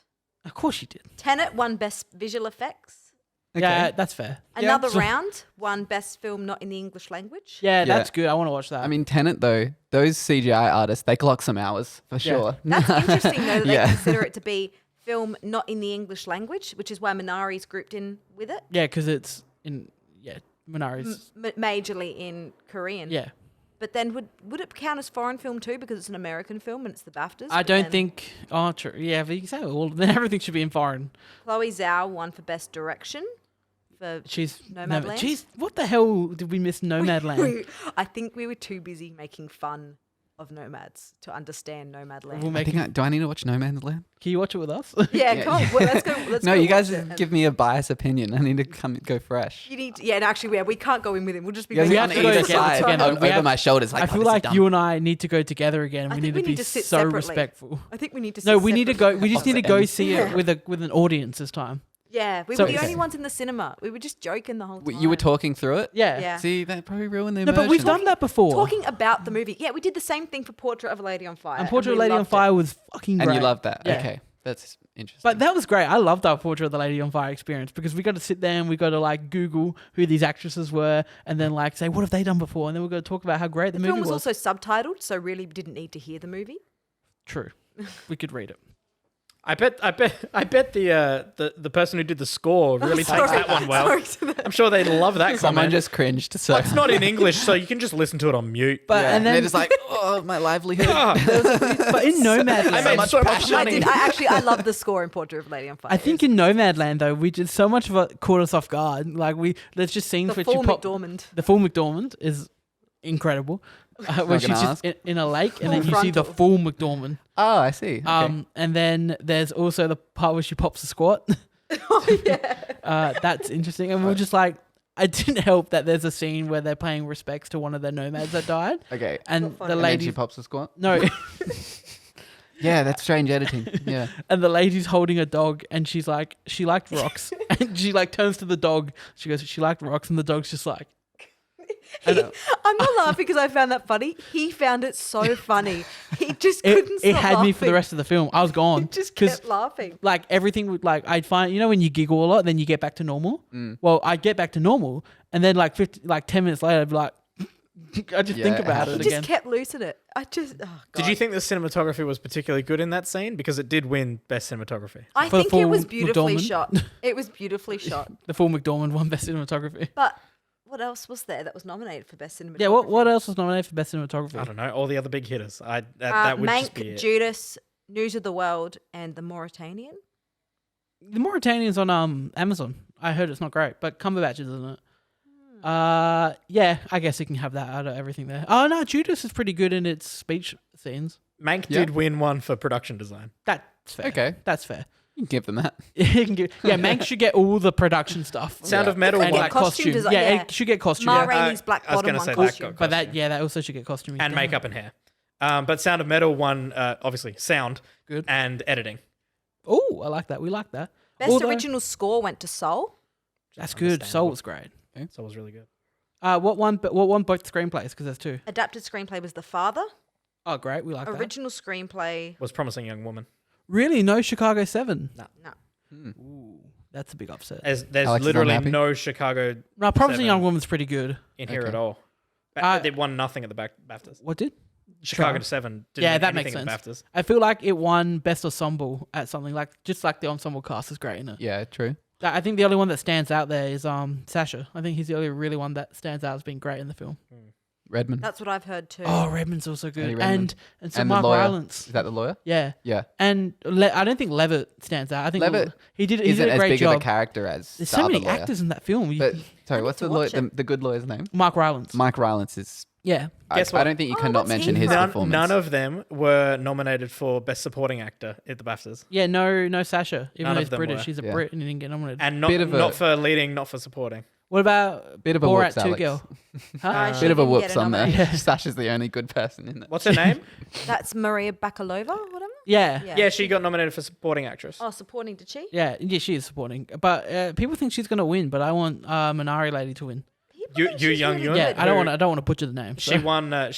Of course she did. Tenet won best visual effects. Yeah, that's fair. Another So- round won best film not in the English language. Yeah, that's good. I want to watch that. I mean, Tenet though, those CGI artists, they clock some hours for sure. That's interesting though that Yeah. they consider it to be film not in the English language, which is why Minari's grouped in with it. yeah, because it's in Minari's. Majorly in Korean. Yeah, But then would it count as foreign film too because it's an American film and it's the BAFTAs? I But don't then think. Oh, true. Yeah, but you can say then everything should be in foreign. Chloe Zhao won for best direction for She's Nomadland? Jeez, what the hell did we miss Nomadland? I think we were too busy making fun of nomads to understand Nomadland. We'll I make. think do I need to watch Nomadland? Can you watch it with us? Yeah, Yeah. come on. Well, let's go. Let's No, go you guys watch it. give me a biased opinion. I need to go fresh. You need to, yeah, and actually, we can't go in with him. We'll just be. You guys We making have on to fun go of either him all the together. time. Together. We over have- my shoulders. Like, I feel like you and I need to go together again. I We think need to we be need to sit so separately. respectful. I think we need to. No, sit we need to go. separately. We just need to Opposite go ends. see it with an audience this time. Yeah, we So- were the only Okay. ones in the cinema. We were just joking the whole time. You were talking through it. Yeah. Yeah. See, that probably ruined the No, immersion. but we've done that before. talking about the movie. Yeah, we did the same thing for Portrait of a Lady on Fire. and Portrait of we a Lady on loved it. Fire was fucking great. And you loved that. Yeah. Okay, that's interesting. But that was great. I loved our Portrait of the Lady on Fire experience because we got to sit there and we got to like Google who these actresses were and then like say what have they done before and then we're going to talk about how great the, The movie film was also subtitled, so really we didn't need to hear the movie. True. We could read it. I bet the person who did the score really takes that one well. Sorry to that. I'm sure they love that Someone comment. just cringed. So It's not in English, so you can just listen to it on mute. But yeah, and then they're just like, oh, my livelihood. but in Nomadland, I made so much I money. did. I love the score in Portrait of a Lady on Fire. I think in Nomadland though, we just so much of it caught us off guard. Like there's just scenes the which full you pop. McDormand. The full McDormand is incredible. Where Not she's gonna just in a lake and then Full you see the frontal. full McDormand. Oh, I see. Okay. And then there's also the part where she pops a squat. Oh yeah. That's interesting. And we're just like, it didn't help that there's a scene where they're paying respects to one of their nomads that died. Okay. And Not funny. the And then lady, she pops a squat. no, Yeah, that's strange editing. Yeah. and the lady's holding a dog and she's like, she liked rocks. And she like turns to the dog. She goes, she liked rocks. And the dog's just like, I'm not laughing because I found that funny. He found it so funny. He just couldn't stop it had me for the laughing. rest of the film. I was gone. He just 'Cause kept laughing. like everything would like I'd find when you giggle a lot, then you get back to normal. Well, I'd get back to normal, and then like 10 minutes later, I'd be like, I just Yeah, think it about happens. it He again. just kept losing it. I just. Oh, Did God. you think the cinematography was particularly good in that scene? Because it did win Best Cinematography. I for the think it was full beautifully McDormand? shot. It was beautifully shot. The full McDormand won best cinematography. But what else was there that was nominated for best cinematography? Yeah, what else was nominated for best cinematography? I don't know. All the other big hitters. That would just be Mank, it. Judas, News of the World, and The Mauritanian. The Mauritanian's on Amazon. I heard it's not great, but Cumberbatch is, isn't it? Yeah, I guess you can have that out of everything there. Oh no, Judas is pretty good in its speech scenes. Mank Yeah. did win one for production design. That's fair. Okay. That's fair. You can give them that. You can Mank should get all the production stuff. Sound Yeah. of Metal Could And get won. like costume costume. design, Yeah, yeah. it should get costume. Ma Yeah. Rainey's Black I was Bottom gonna won say that costume. got But that also should get costume. And makeup and hair. But Sound of Metal won, obviously, sound Good. and editing. Oh, I like that. We like that. Best Although- original score went to Soul. That's good. Soul was great. So it was really good. What won both screenplays? Because there's two. Adapted screenplay was The Father. Oh, great. We like that. Original screenplay. Was Promising Young Woman. Really? No Chicago 7? No. Ooh, that's a big upset. There's Alex is literally unhappy? no Chicago No, Promising 7 Young Woman's pretty good. in here Okay. at all. Uh, They won nothing at the BAFTAs. What did? Chicago Tron. 7 didn't Yeah, win that makes anything at sense. BAFTAs. I feel like it won best ensemble at something like just like the ensemble cast is great in it. Yeah, true. I think the only one that stands out there is Sasha. I think he's the only really one that stands out as being great in the film. Redmond. That's what I've heard too. Oh, Redmond's also good, Eddie Redmayne. and so And the Mark lawyer. Rylance. Is that the lawyer? Yeah, Yeah. and I don't think Levitt stands out. I think Levitt he did Isn't a as great big of job. a character as There's the so other many lawyer. actors in that film. But sorry, need what's to the lawyer, watch it. the good lawyer's name? Mark Rylance. Mike Rylance is. Yeah, Guess I what? don't think you Oh, cannot that's mention him. his performance. None of them were nominated for Best Supporting Actor at the BAFTAs. yeah. No Sasha. Even None though of he's them British, were. he's a Yeah. Brit and he didn't get nominated. And Bit of not a- for leading, not for supporting. What about Bit of a Borat whoops, 2 Alex. girl? Huh? No, she Bit of a didn't whoops get a on there. nomination. Sasha's the only good person in it. What's her name? That's Maria Bakalova, whatever. Yeah. Yeah, she got nominated for Supporting Actress. Oh, supporting, did she? Yeah, she is supporting. But people think she's gonna win, but I want Minari lady to win. People Yu think she's Young really Yun? good. Yeah, I don't want to butcher the name. She so- won the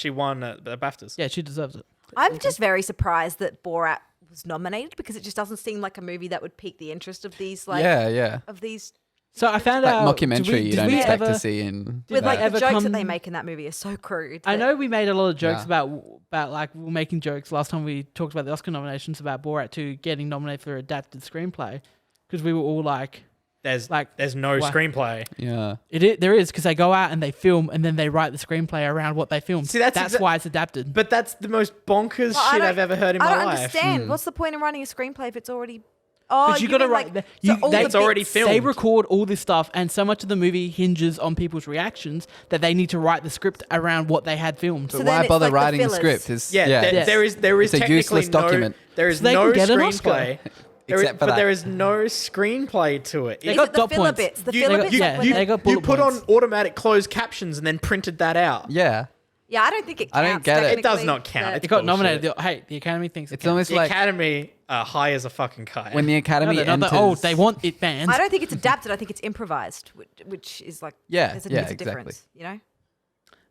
BAFTAs. Yeah, she deserves it. I'm just very surprised that Borat was nominated because it just doesn't seem like a movie that would pique the interest of these Yeah. of these So I found Like out mockumentary you did don't we expect ever- to see in. Did with they like ever the jokes come- that they make in that movie are so crude. I that- know we made a lot of jokes Yeah. about like we were making jokes last time we talked about the Oscar nominations about Borat 2 getting nominated for adapted screenplay because we were all like There's Like, no why- screenplay. Yeah. there is because they go out and they film and then they write the screenplay around what they filmed. See, that's why it's adapted. But that's the most bonkers Well, I shit don't- I've ever heard in my I don't life. understand. What's the point in writing a screenplay if it's already? Oh, But you got to mean, write. like, You, so all they, the It's already bits- filmed. They record all this stuff, and so much of the movie hinges on people's reactions that they need to write the script around what they had filmed. So But then why it's bother like the writing the fillers. script? Is Yeah, Yes. there is It's a technically useless document. There is So they no can get an Oscar. screenplay. Except for But that. there is no screenplay to it. They Is got it the dot filler points. bits? The You- filler got- bits. yeah, like when they they- got bullet put points. on automatic closed captions and then printed that out. Yeah. yeah, I don't think it. I don't Counts get it. It does technically, not count. but- It's It got bullshit. nominated. The Academy thinks It's counts. almost The like Academy high as a fucking kite. when the No, Academy they're not enters. the- they want it banned. I don't think it's adapted. I think it's improvised, which is like Yeah, there's a, yeah, there's a exactly. difference. You know.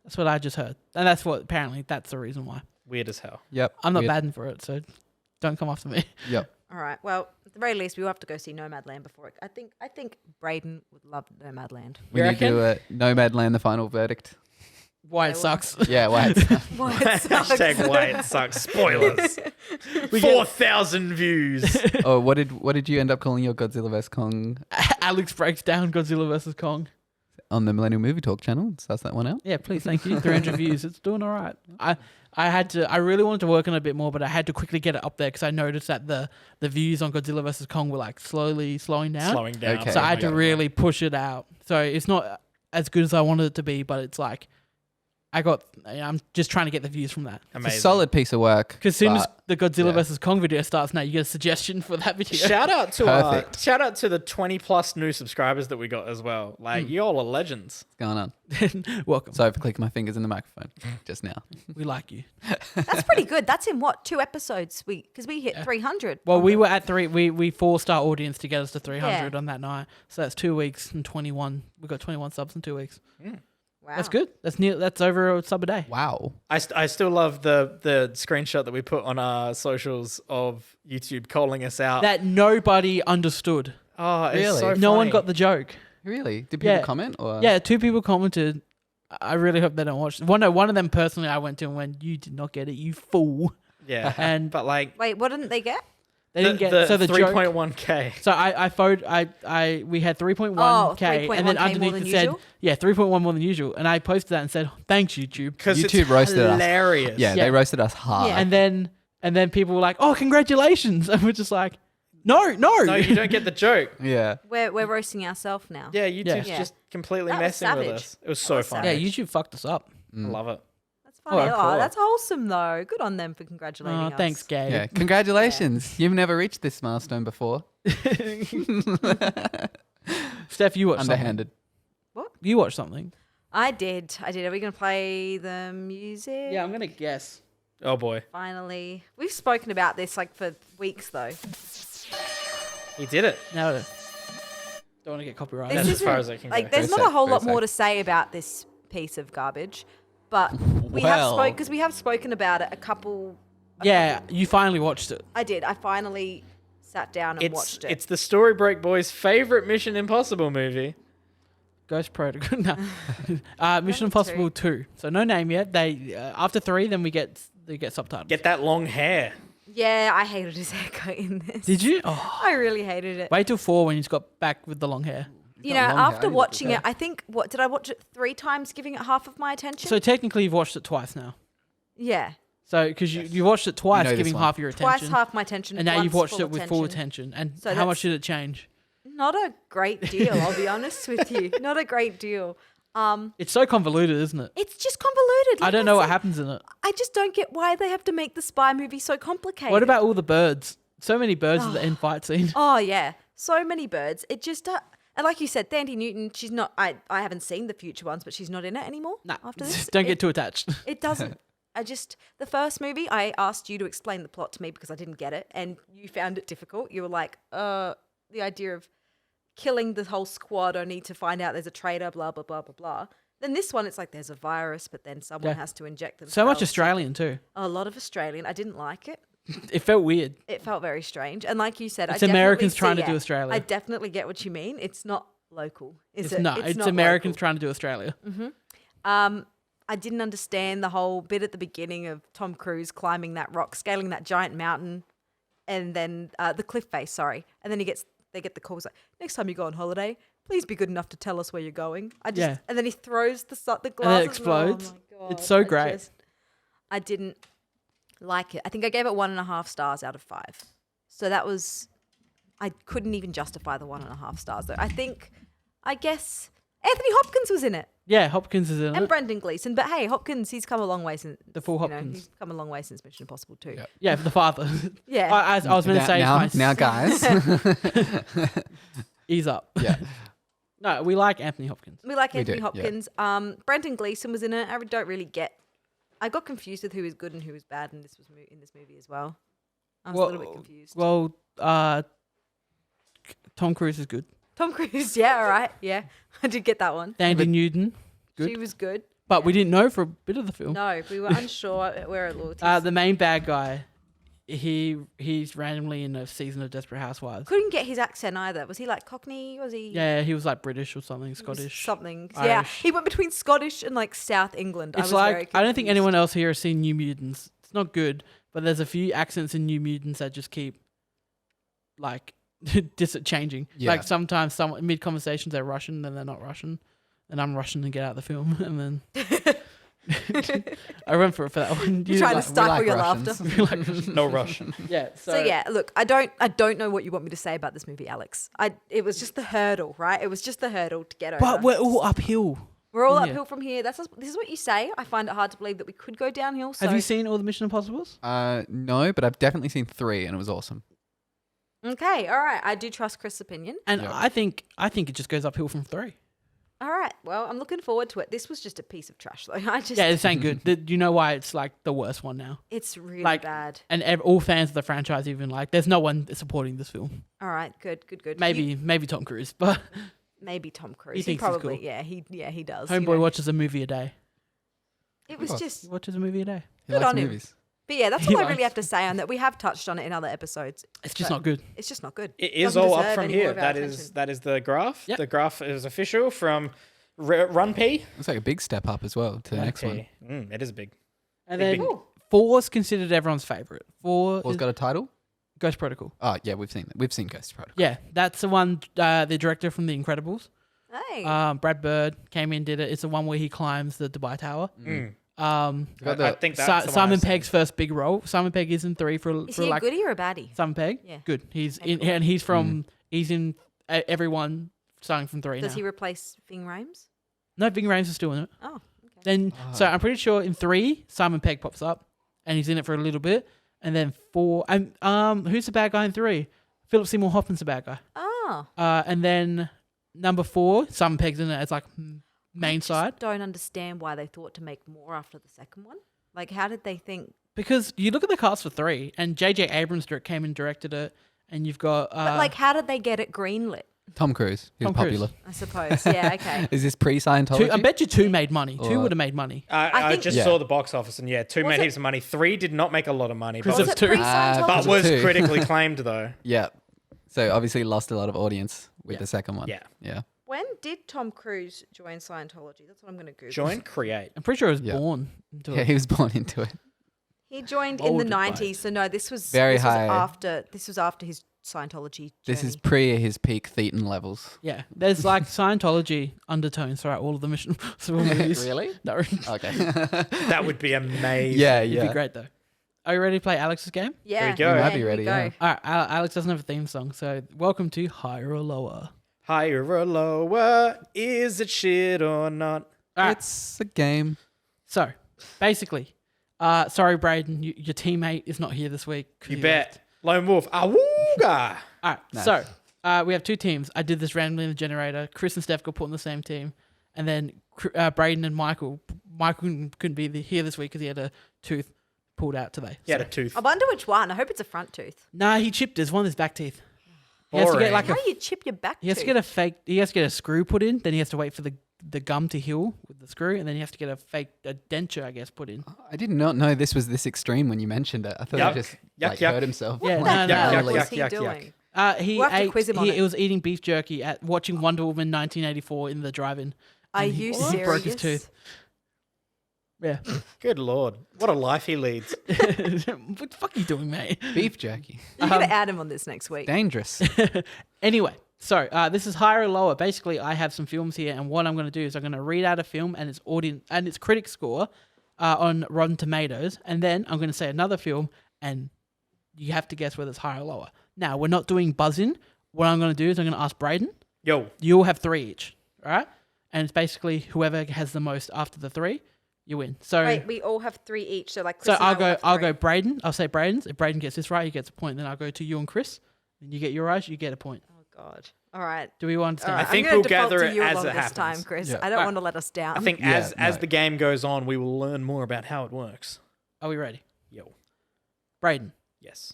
That's what I just heard, and that's what apparently that's the reason why. Weird as hell. Yep. I'm not weird. batting for it, so don't come after me. Yep. All right. Well, at the very least, we will have to go see Nomadland before it. I think Braden would love Nomadland. We You need to do a Nomadland, the final verdict. Why it They will. sucks. Yeah, why it's Why it sucks. Hashtag why it sucks. Spoilers. 4,000 views. Oh, what did you end up calling your Godzilla vs Kong Alex breaks down Godzilla vs Kong. on the Millennial Movie Talk channel? Suss that one out. Yeah, please, thank you. 300 views. It's doing all right. I really wanted to work on it a bit more, but I had to quickly get it up there because I noticed that the views on Godzilla vs Kong were like slowly slowing down. Slowing down. Okay. So I had to Yeah. really push it out. So it's not as good as I wanted it to be, but it's like I'm just trying to get the views from that. It's Amazing. a solid piece of work. Because as soon as but- the Godzilla yeah. vs Kong video starts, now you get a suggestion for that video. Shout out to Perfect. the 20 plus new subscribers that we got as well. Like you all are legends. What's going on? Welcome. Sorry for clicking my fingers in the microphone just now. We like you. That's pretty good. That's in what 2 episodes? Because we hit 300. Well, on we the- were at 3. We forced our audience to get us to 300 Yeah. on that night. So that's 2 weeks and 21. We got 21 subs in 2 weeks. Wow. That's good. That's over a sub a day. Wow. I still love the screenshot that we put on our socials of YouTube calling us out. That nobody understood. oh, it's Really? so No one funny. got the joke. Really? Did people Yeah. comment or? Yeah, 2 people commented. I really hope they don't watch. One of them personally, I went to and went, "You did not get it, you fool." Yeah, And but like Wait, what didn't they get? they didn't get so the joke. 3.1K. So we had 3.1K, Oh, and then 3.1K underneath more it than said, usual? yeah, 3.1 more than usual. And I posted that and said, thanks, YouTube. Because YouTube it's roasted us. hilarious. Yeah, Yeah. they roasted us hard. Yeah. And then people were like, oh, congratulations. And we're just like, no. No, you don't get the joke. Yeah. We're roasting ourselves now. Yeah, YouTube's Yeah. just completely That was messing with savage. us. It was That so was funny. Yeah, YouTube fucked us up. I love it. That's funny. Oh, cool. That's wholesome though. Good on them for congratulating Oh, us. thanks, Gabe. Yeah. Congratulations. You've never reached this milestone before. Steph, you watched Underhanded. something. You watched something. I did. Are we going to play the music? Yeah, I'm going to guess. Oh boy, Finally. We've spoken about this like for weeks though. he did it. Now, don't want to get copyrighted. That's This as far isn't- as I can Like, go. there's Very not a sad, whole very lot more sad. to say about this piece of garbage, but we Well. have spoken about it a couple. Yeah, you finally watched it. I did. I finally sat down and It's watched it. it's the Story Break Boys' favorite Mission Impossible movie. Ghost Protocol. No. Mission Impossible 2. So no name yet. They after 3, then they get subtitles. Get that long hair. Yeah, I hated his haircut in this. Did you? Oh. I really hated it. Wait till 4 when he's got back with the long hair. You know, after watching it, I think, did I watch it 3 times, giving it half of my attention? So technically, you've watched it twice now. Yeah. So because you watched it twice, giving half your attention. Twice half my attention. And now you've watched full it with full attention. And So how much did it change? Not a great deal, I'll be honest with you. Not a great deal. It's so convoluted, isn't it? It's just convoluted. I don't know what happens in it. I just don't get why they have to make the spy movie so complicated. What about all the birds? So many birds at the end fight scene. Oh, yeah. So many birds. It just... and like you said, Thandie Newton, she's not... I haven't seen the future ones, but she's not in it anymore after this. Don't get too attached. It doesn't. The first movie, I asked you to explain the plot to me because I didn't get it, and you found it difficult. You were like, the idea of killing the whole squad only to find out there's a traitor, blah, blah, blah, blah, blah. Then this one, it's like there's a virus, but then someone has to inject themselves. So much Australian too. A lot of Australian. I didn't like it. It felt weird. It felt very strange. And like you said, It's Americans trying to do Australia. I definitely get what you mean. It's not local, is it? No, it's not Americans local. trying to do Australia. I didn't understand the whole bit at the beginning of Tom Cruise climbing that rock, scaling that giant mountain, and then the cliff face, sorry. And then they get the calls like, next time you go on holiday, please be good enough to tell us where you're going. And then he throws the glasses. And it explodes. Oh my God. It's so great. I didn't like it. I think I gave it 1.5 stars out of 5. So that was, I couldn't even justify the 1.5 stars though. I guess Anthony Hopkins was in it. Yeah, Hopkins is in And it. Brendan Gleeson. But hey, Hopkins, he's come a long way since... The full Hopkins. he's come a long way since Mission Impossible 2. Yep. Yeah, the father. Yeah. I was meant to say now, guys. ease up. Yeah. No, we like Anthony Hopkins. We like We Anthony do, Hopkins. Brendan Gleeson was in it. I don't really get... I got confused with who is good and who is bad in this movie as well. I was a little bit confused. Well, Tom Cruise is good. Tom Cruise, yeah, all right. Yeah, I did get that one. Thandie Newton, good. She was good. But we didn't know for a bit of the film. No, we were unsure where our loyalties. The main bad guy, he's randomly in a season of Desperate Housewives. Couldn't get his accent either. Was he like Cockney? Was he? Yeah, he was like British or something, He was Scottish. something. Irish. Yeah, he went between Scottish and like South England. It's I was very like, I don't think confused. anyone else here has seen New Mutants. It's not good, but there's a few accents in New Mutants that just keep like changing. Yeah. Like sometimes mid conversations they're Russian, then they're not Russian, and I'm Russian to get out of the film, and then I went for that one. You're trying to stifle like your Russians. laughter. No Russian. Yeah. So yeah, look, I don't know what you want me to say about this movie, Alex. It was just the hurdle, right? It was just the hurdle to get over. But we're all uphill. We're all from here. uphill from here. This is what you say. I find it hard to believe that we could go downhill. So. Have you seen all the Mission Impossibles? No, but I've definitely seen 3 and it was awesome. Okay, all right. I do trust Chris' opinion. And Yeah. I think it just goes uphill from 3. All right. Well, I'm looking forward to it. This was just a piece of trash, though. Yeah, this ain't good. Do you know why it's like the worst one now? It's really like- bad. And all fans of the franchise even like, there's no one supporting this film. All right. Good. Maybe Tom Cruise, but Maybe Tom Cruise. He thinks he's probably. cool. Yeah. He does. Homeboy watches a movie a day. It was He just. He watches a movie a day. He Good likes on him. movies. But yeah, that's He all I likes- really have to say on that. We have touched on it in other episodes. It's just But not good. It's just not good. It is Doesn't all up deserve from any more here. of our That attention. is the graph. Yep. The graph is official from Run P. It's like a big step up as well to the next one. It is big. And Big, then big. 4's considered everyone's favorite. 4 What's is got a title? Ghost Protocol. Oh, yeah, we've seen that. We've seen Ghost Protocol. Yeah, that's the one. The director from The Incredibles, Hey. Brad Bird, came in, did it. It's the one where he climbs the Dubai Tower. Got the- I think that's the one Simon I've seen. Pegg's first big role. Simon Pegg is in 3 is for he a like goodie or a baddie? Simon Pegg. Yeah. Good. He's Okay, in, cool. and he's in everyone starting from 3 Does now. he replace Ving Rhames? No, Ving Rhames is still in it. Oh, okay. Then so I'm pretty sure in 3 Simon Pegg pops up and he's in it for a little bit, and then 4 and who's the bad guy in 3? Philip Seymour Hoffman's the bad guy. Oh. And then number 4 Simon Pegg's in it as like main I just side, don't understand why they thought to make more after the second one. Like, how did they think? because you look at the cast for 3 and J.J. Abrams came and directed it, and you've got But like, how did they get it greenlit? Tom Cruise. He was Tom Cruise. popular. I suppose. Yeah. Okay. Is this pre-Scientology? I bet you 2 made money. 2 Or- would have made money. I I think- just Yeah. saw the box office, and 2 Was made it- heaps of money. 3 did not make a lot of money, Because Was of it 2. pre-Scientology? but was 2. critically claimed though. Yeah. So obviously lost a lot of audience with the second one. Yeah. Yeah. When did Tom Cruise join Scientology? That's what I'm going to Google. Join, create. I'm pretty sure he was Yeah. born into Yeah, it. he was born into it. He joined in the Molded by it. 90s. So no, this was Very this was high. after his Scientology journey. This is pre his peak Thetan levels. Yeah, there's like Scientology undertones throughout all of the Mission Impossible movies. Really? No, it'd Okay. That would be amazing. yeah, be yeah. great though. Are you ready to play Alex's game? yeah. we go. We might yeah, be here ready, we go. yeah. All right, Alex doesn't have a theme song, so welcome to Higher or Lower. Higher or lower? Is it shit or not? All right, It's a game. so basically, sorry, Braden, your teammate is not here this week. 'cause You he bet. left. Lone Wolf. Awooga. All right, Nice. so we have two teams. I did this randomly in the generator. Chris and Steph got put in the same team, and then Braden and Michael. Michael couldn't be here this week because he had a tooth pulled out today. He had So- a tooth. I wonder which one. I hope it's a front tooth. Nah, he chipped his one of his back teeth. He has to get Boring. like How a. do you chip your back He has to tooth? get a fake. He has to get a screw put in. Then he has to wait for the gum to heal with the screw, and then he has to get a denture, I guess, put in. I did not know this was this extreme when you mentioned it. I thought Yuck. he just Yuck, like, yuck. hurt himself. Yeah, What no, the no, hell yuck, was yuck, he yuck, doing? He We'll have to ate. quiz him on He it. was eating beef jerky at watching Wonder Woman 1984 in the drive-in. Are And he you broke serious? his tooth. Yeah. Good Lord. What a life he leads. What the fuck are you doing, mate? Beef jerky. You're going to add him on this next week. Dangerous. Anyway, so this is higher or lower. Basically, I have some films here, and what I'm going to do is I'm going to read out a film and its audience and its critic score on Rotten Tomatoes, and then I'm going to say another film, and you have to guess whether it's higher or lower. Now, we're not doing buzz-in. What I'm going to do is I'm going to ask Braden. Yo. You'll have 3 each, all right? And it's basically whoever has the most after the 3, you win. So, Wait, we all have 3 each. So like, Chris so and I will have I'll 3. go Braden. I'll say Braden's. If Braden gets this right, he gets a point. Then I'll go to you and Chris. And you get your right, you get a point. Oh God. All right. Do we All understand? right. I think I'm gonna we'll default gather to it you as along it this happens. time, Chris. Yeah. I don't want to let us down. I think Yeah, as no. the game goes on, we will learn more about how it works. Are we ready? Yo. Braden. Yes.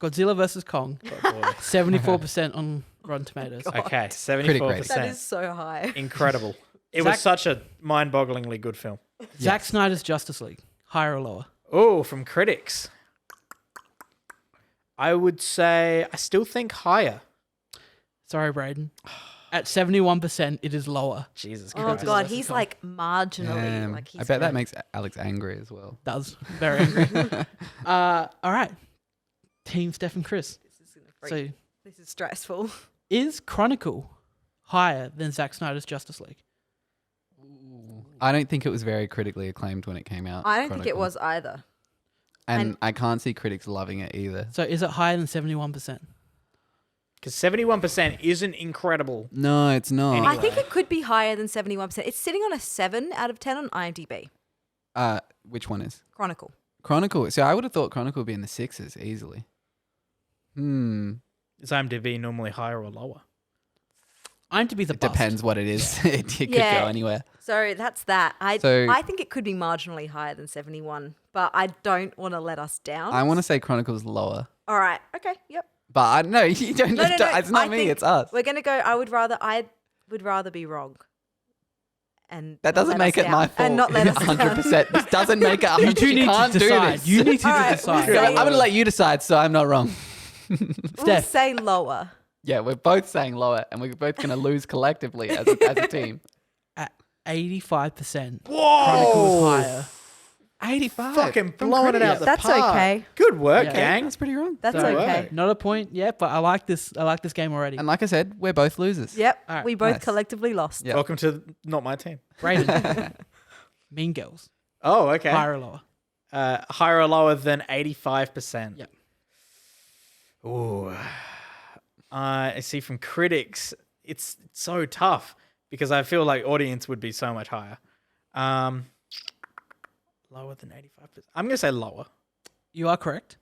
Godzilla vs. Kong. Oh boy. 74% on Rotten Tomatoes. Okay. Critic rating. 74%. that is so high. Incredible. It was Zach- such a mind-bogglingly good film. Zack Snyder's Justice League. Higher or lower? Oh, from critics. I would say I still think higher. Sorry, Braden. At 71%, it is lower. Jesus Oh Christ. God, versus he's Kong. like marginally. Like he's I bet that great. makes Alex angry as well. Does. Very angry. All right. Team Steph and Chris. This is gonna freak. So, This is stressful. is Chronicle higher than Zack Snyder's Justice League? I don't think it was very critically acclaimed when it came out. I don't think it Chronicle. was either. And and- I can't see critics loving it either. So, is it higher than 71%? Because 71% isn't incredible. No, it's not. Anyway. I think it could be higher than 71%. It's sitting on a 7 out of 10 on IMDb. Which one is? Chronicle. Chronicle. So I would have thought Chronicle would be in the 6s easily. Is IMDb normally higher or lower? IMDb's a It bust. depends what it is. It could Yeah. go anywhere. So that's that. I think it could be marginally higher than 71, but I don't want to let us down. I want to say Chronicle's lower. All right. Okay. Yep. But I no, you don't. No, no, no. It's not I me. think It's us. We're gonna go. I would rather be wrong. And That not doesn't let make us it down. my fault. And not let us 100%. This doesn't make it 100%. You two need can't to do decide. this. You need to All right, decide. we'll say- I'm going to let you decide, so I'm not wrong. We'll Steph. say lower. Yeah, we're both saying lower, and we're both going to lose collectively as a team. At 85%. Whoa! Chronicle's higher. 85. Fucking From blowing it critics. out the That's park. okay. Good work, Yeah. gang. That's pretty wrong. That's So, okay. Not a point yet, but I like this game already. And like I said, we're both losers. Yep. All right, We both nice. collectively lost. Yeah. Welcome to not my team. Braden. Mean Girls. Oh, okay. Higher or lower? Higher or lower than 85%. Yep. Ooh. I see from critics, it's so tough because I feel like audience would be so much higher. Lower than 85%. I'm going to say lower. You are correct.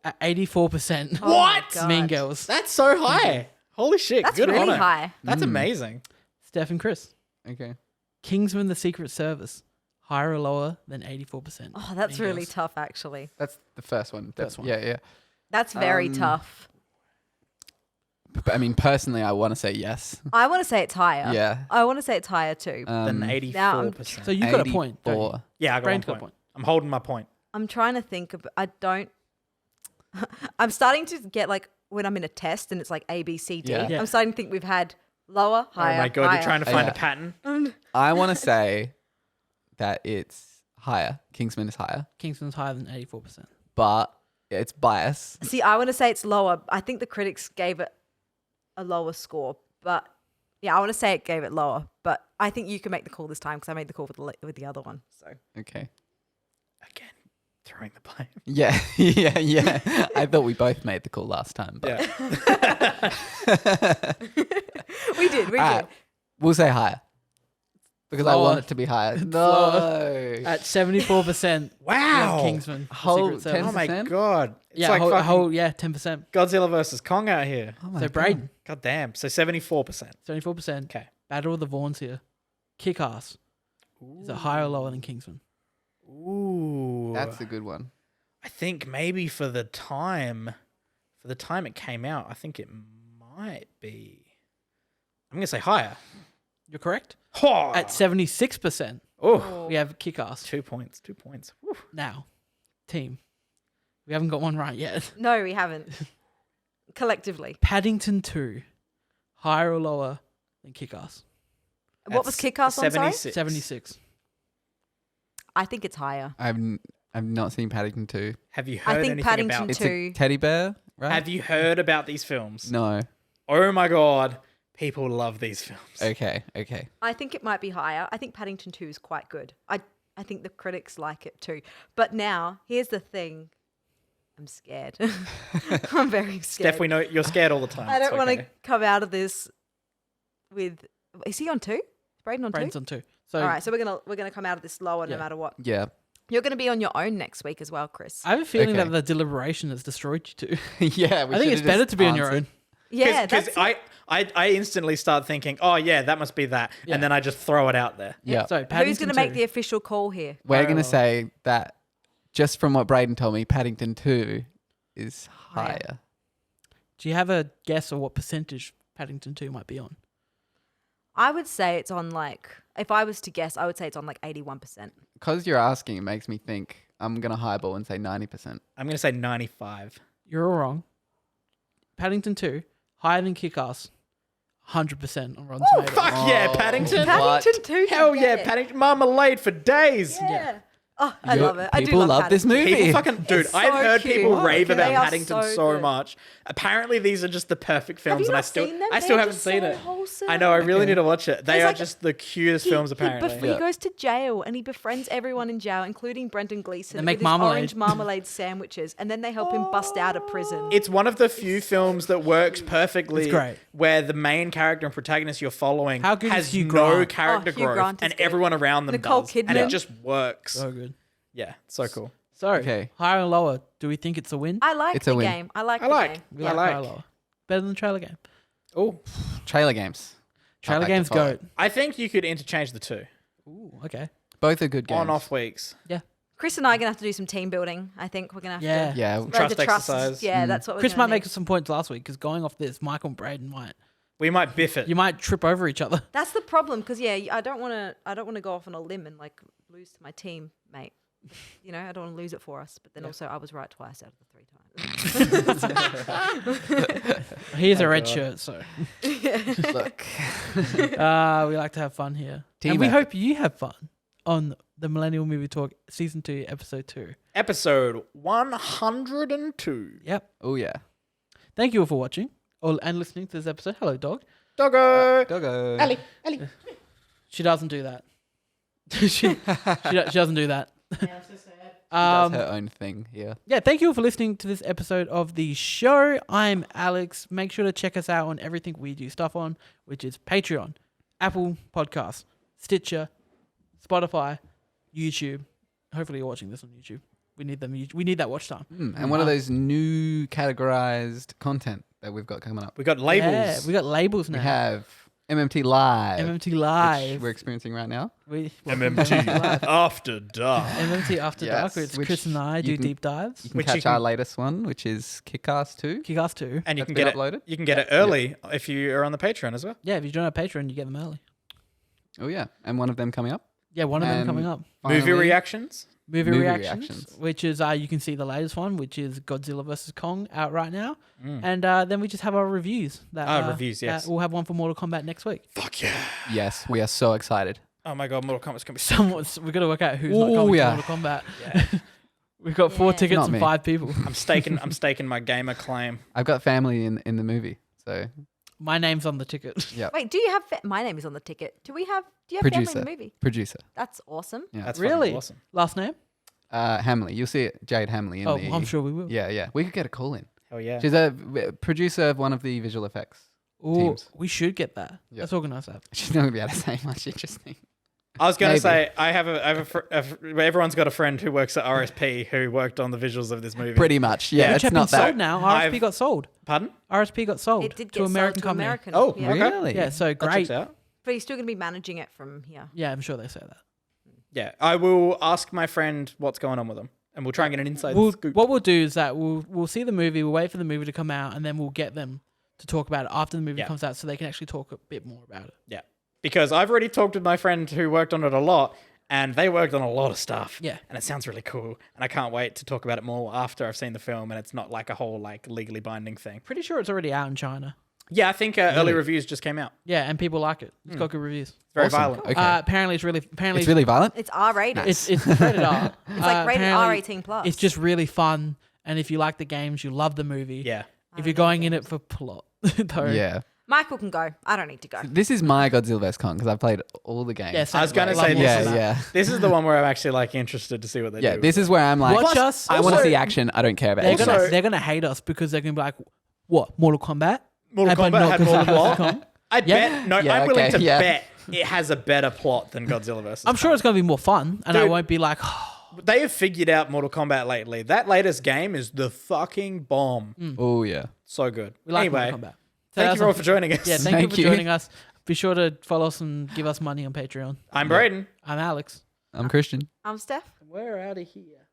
At 84%. Oh my What? God. Mean Girls. That's so high. Holy shit. That's Good really on it. high. That's amazing. Steph and Chris. Okay. Kingsman: The Secret Service. Higher or lower than 84%? Oh, that's Mean really Girls. tough, actually. That's the first one. First one. Yeah, yeah. That's very tough. But I mean, personally, I want to say yes. I want to say it's higher. Yeah. I want to say it's higher too. Than 84%. So you got a point. Don't you? 84. yeah, I got Brain's one got a point. point. I'm holding my point. I'm trying to think of. I don't. I'm starting to get like when I'm in a test and it's like A, B, C, D. Yeah. Yeah. I'm starting to think we've had Lower, higher. Oh my god, higher. you're trying to find Yeah. a pattern. I want to say that it's higher. Kingsman is higher, Kingsman's higher than 84%. but it's bias. See, I want to say it's lower. I think the critics gave it a lower score, but yeah, I want to say it gave it lower. But I think you can make the call this time because I made the call with the other one. So Okay. Again, throwing the blame. Yeah, yeah. I thought we both made the call last time. But Yeah. we did. Alright, we'll say higher because I Lower. want it to be higher. lower. No. At 74%. Wow. Kingsman. The Whole Secret Service. Oh my 10%? god. It's Yeah, like whole, fucking whole, yeah, 10%. Godzilla versus Kong out here. Oh my So God. Braden, God damn. So 74%. 74%. Okay. Battle of the Vaughns here. Kick-Ass. Is it higher or lower than Kingsman? Ooh. That's a good one. I think maybe for the time it came out, I think it might be. I'm going to say higher. You're correct. Oh. At 76%, Oh. we have Kick-Ass. 2 points. 2 points. Whew. Now, team. We haven't got one right yet. No, we haven't. Collectively. Paddington 2. Higher or lower than Kick-Ass? What was Kick-Ass on, sorry? 76. I think it's higher. I've not seen Paddington 2. Have you heard I think anything Paddington about? It's 2. a teddy bear, right? Have you heard about these films? No. Oh my god, people love these films. Okay. I think it might be higher. I think Paddington 2 is quite good. I think the critics like it too. But now, here's the thing. I'm scared. I'm very scared. Steph, we know you're scared all the time. I It's don't want to okay. come out of this with. Is he on 2? Is Braden on 2? Braden's on 2. So All right, so we're gonna come out of this lower Yeah. no matter what. Yeah. You're gonna be on your own next week as well, Chris. I have a feeling Okay. that the deliberation has destroyed you two. Yeah. I think it's better to be on your own. Yeah, Because that's I instantly start thinking, oh yeah, that must be that, Yeah. and then I just throw it out there. Yeah. So Paddington who's gonna make 2. the official call here? We're Parallel. going to say that just from what Braden told me, Paddington 2 is higher. Do you have a guess of what percentage Paddington 2 might be on? I would say it's on if I was to guess, I would say it's on 81%. Because you're asking, it makes me think I'm going to highball and say 90%. I'm gonna say 95. You're all wrong. Paddington 2, higher than Kick-Ass, 100% on Rotten Tomatoes. Fuck yeah, Paddington. What? Paddington 2. Hell can yeah, get it. Paddington. Marmalade for days. Yeah. Oh, I You- love it. I do people love love this Paddington. movie. People fucking dude, It's I've so heard cute. people Oh, rave okay. about They are Paddington so so good. much. Apparently, these are just the perfect films, you and I not still, seen them? I They're still haven't just seen so it. wholesome. I know, I really need to watch it. They There's are like- just the cutest films, apparently. He goes to jail and he befriends everyone in jail, including Brendan Gleeson. They make with his marmalade. orange marmalade sandwiches, and then they help him bust out of prison. It's one of the few films that works perfectly. It's great. Where the main character and protagonist you're following How good is has Hugh no Grant? character Oh, Hugh growth, Grant is and good. everyone around them Nicole does, and it Kidman. just works. So good. Yeah, so cool. So, Okay. higher or lower, do we think it's a win? I like It's a the win. game. I like I the like. game. We I higher or like. lower. Better than the trailer game. Oh, Trailer games. Trailer back to games follow. go. I think you could interchange the two Ooh, okay. Both are good games. on-off weeks. Chris and I are gonna have to do some team building. I think we're gonna have Yeah. to. Yeah. Learn Trust to exercise. Yeah, that's what we're Chris gonna might make need. some points last week because going off this, Michael and Braden We might biff it. you might trip over each other. That's the problem, because I don't want to go off on a limb and lose to my team, mate. You know, I don't want to lose it for us. But then also, I was right twice out of the 3 times. Here's a red God. shirt, so Look. we like to have fun here. Team and we effort. hope you have fun on the Millennial Movie Talk Season 2, Episode 2. Episode 102. Yep. Oh, yeah. Thank you all for watching and listening to this episode. Hello, dog. Doggo. Doggo. Ellie. She doesn't do that. she doesn't do that. Does her own thing here. Yeah, thank you all for listening to this episode of the show. I'm Alex. Make sure to check us out on everything we do stuff on, which is Patreon, Apple Podcasts, Stitcher, Spotify, YouTube. Hopefully you're watching this on YouTube. We need them. We need that watch time. And one of those new categorized content that we've got coming up. We got labels. Yeah, we got labels now. We have MMT Live. MMT which Live. we're experiencing right now. MMT After Dark. MMT After Yes, Dark, where it's which Chris and I do you can- deep dives. You can Which catch you can- our latest one, which is Kick-Ass 2. Kick-Ass 2. And you That's can been get it uploaded? You can get it early if you are on the Patreon as well. Yeah, if you join our Patreon, you get them early. Oh, yeah. And one of them coming up. Yeah, one of them And coming up. Movie finally- reactions. Movie Movie reactions, reactions. which is you can see the latest one, which is Godzilla vs Kong out right now, Mm. and then we just have our reviews. Reviews, yes. We'll have one for Mortal Kombat next week. Fuck yeah. Yes, we are so excited. Oh my god, Mortal Kombat's gonna be so. We've got to work out who's not Ooh, coming yeah. to Mortal Kombat. Yeah. We've got 4 Yeah. tickets Not and me. 5 people. I'm staking my gamer claim. I've got family in the movie, so My name's on the ticket. yeah. Wait, do you have? My name is on the ticket. Do you have family Producer. in the movie? Producer. That's awesome. Yeah. That's Really? fucking awesome. Last name? Hamley. You'll see it, Jade Hamley in Oh, the. I'm sure we will. Yeah. We could get a call in. Hell yeah. She's a producer of one of the visual effects. Ooh, Teams. we should get that. Yeah. Let's organise that. She's not gonna be able to say much interesting. I was going to Maybe. say I have everyone's got a friend who works at RSP who worked on the visuals of this movie. Pretty much. Yeah, Which it's have been not sold that. now. RSP I've- got sold. Pardon? RSP got sold It did to get American sold to company. American. Oh, yeah. okay. Really? Yeah, so That great. checks out. But he's still going to be managing it from here. Yeah, I'm sure they say that. Yeah, I will ask my friend what's going on with them, and we'll try and get an inside scoop. What we'll do is that we'll see the movie, we'll wait for the movie to come out, and then we'll get them to talk about it after the movie Yeah. comes out so they can actually talk a bit more about it. Yeah, because I've already talked with my friend who worked on it a lot, and they worked on a lot of stuff. Yeah. and it sounds really cool, and I can't wait to talk about it more after I've seen the film, and it's not like a whole like legally binding thing. Pretty sure it's already out in China. Yeah, I think early reviews just came out. Yeah, and people like it. It's got good reviews. It's very Awesome. violent. Okay. Apparently it's really violent. It's R-rated. it's rated R. It's like rated Apparently R18 plus. It's just really fun, and if you like the games, you love the movie. Yeah, If you're going in it for plot, though. Yeah. Michael can go. I don't need to go. This is my Godzilla vs Kong because I've played all the games. Yeah, I was gonna love say watching this that. yeah. this is the one where I'm actually like interested to see what they Yeah, do. this is where I'm like, Watch us. I want to Also- see action. I don't care about They're anything gonna else. they're gonna hate us because they're gonna be like, what Mortal Kombat? Mortal But Kombat not had more Godzilla plot. vs. Kong. I Yeah. bet. No, Yeah, I'm willing okay, to yeah. bet it has a better plot than Godzilla vs. I'm sure it's gonna be more fun, and I Dude. won't be like, They have figured out Mortal Kombat lately. That latest game is the fucking bomb. Oh yeah. So good. we like Anyway, Mortal Kombat. So thank that's you all on- for joining us. Yeah, thank you Thank for you. joining us. Be sure to follow us and give us money on Patreon. I'm Braden. I'm Alex. I'm Christian. I'm Steph. We're out of here.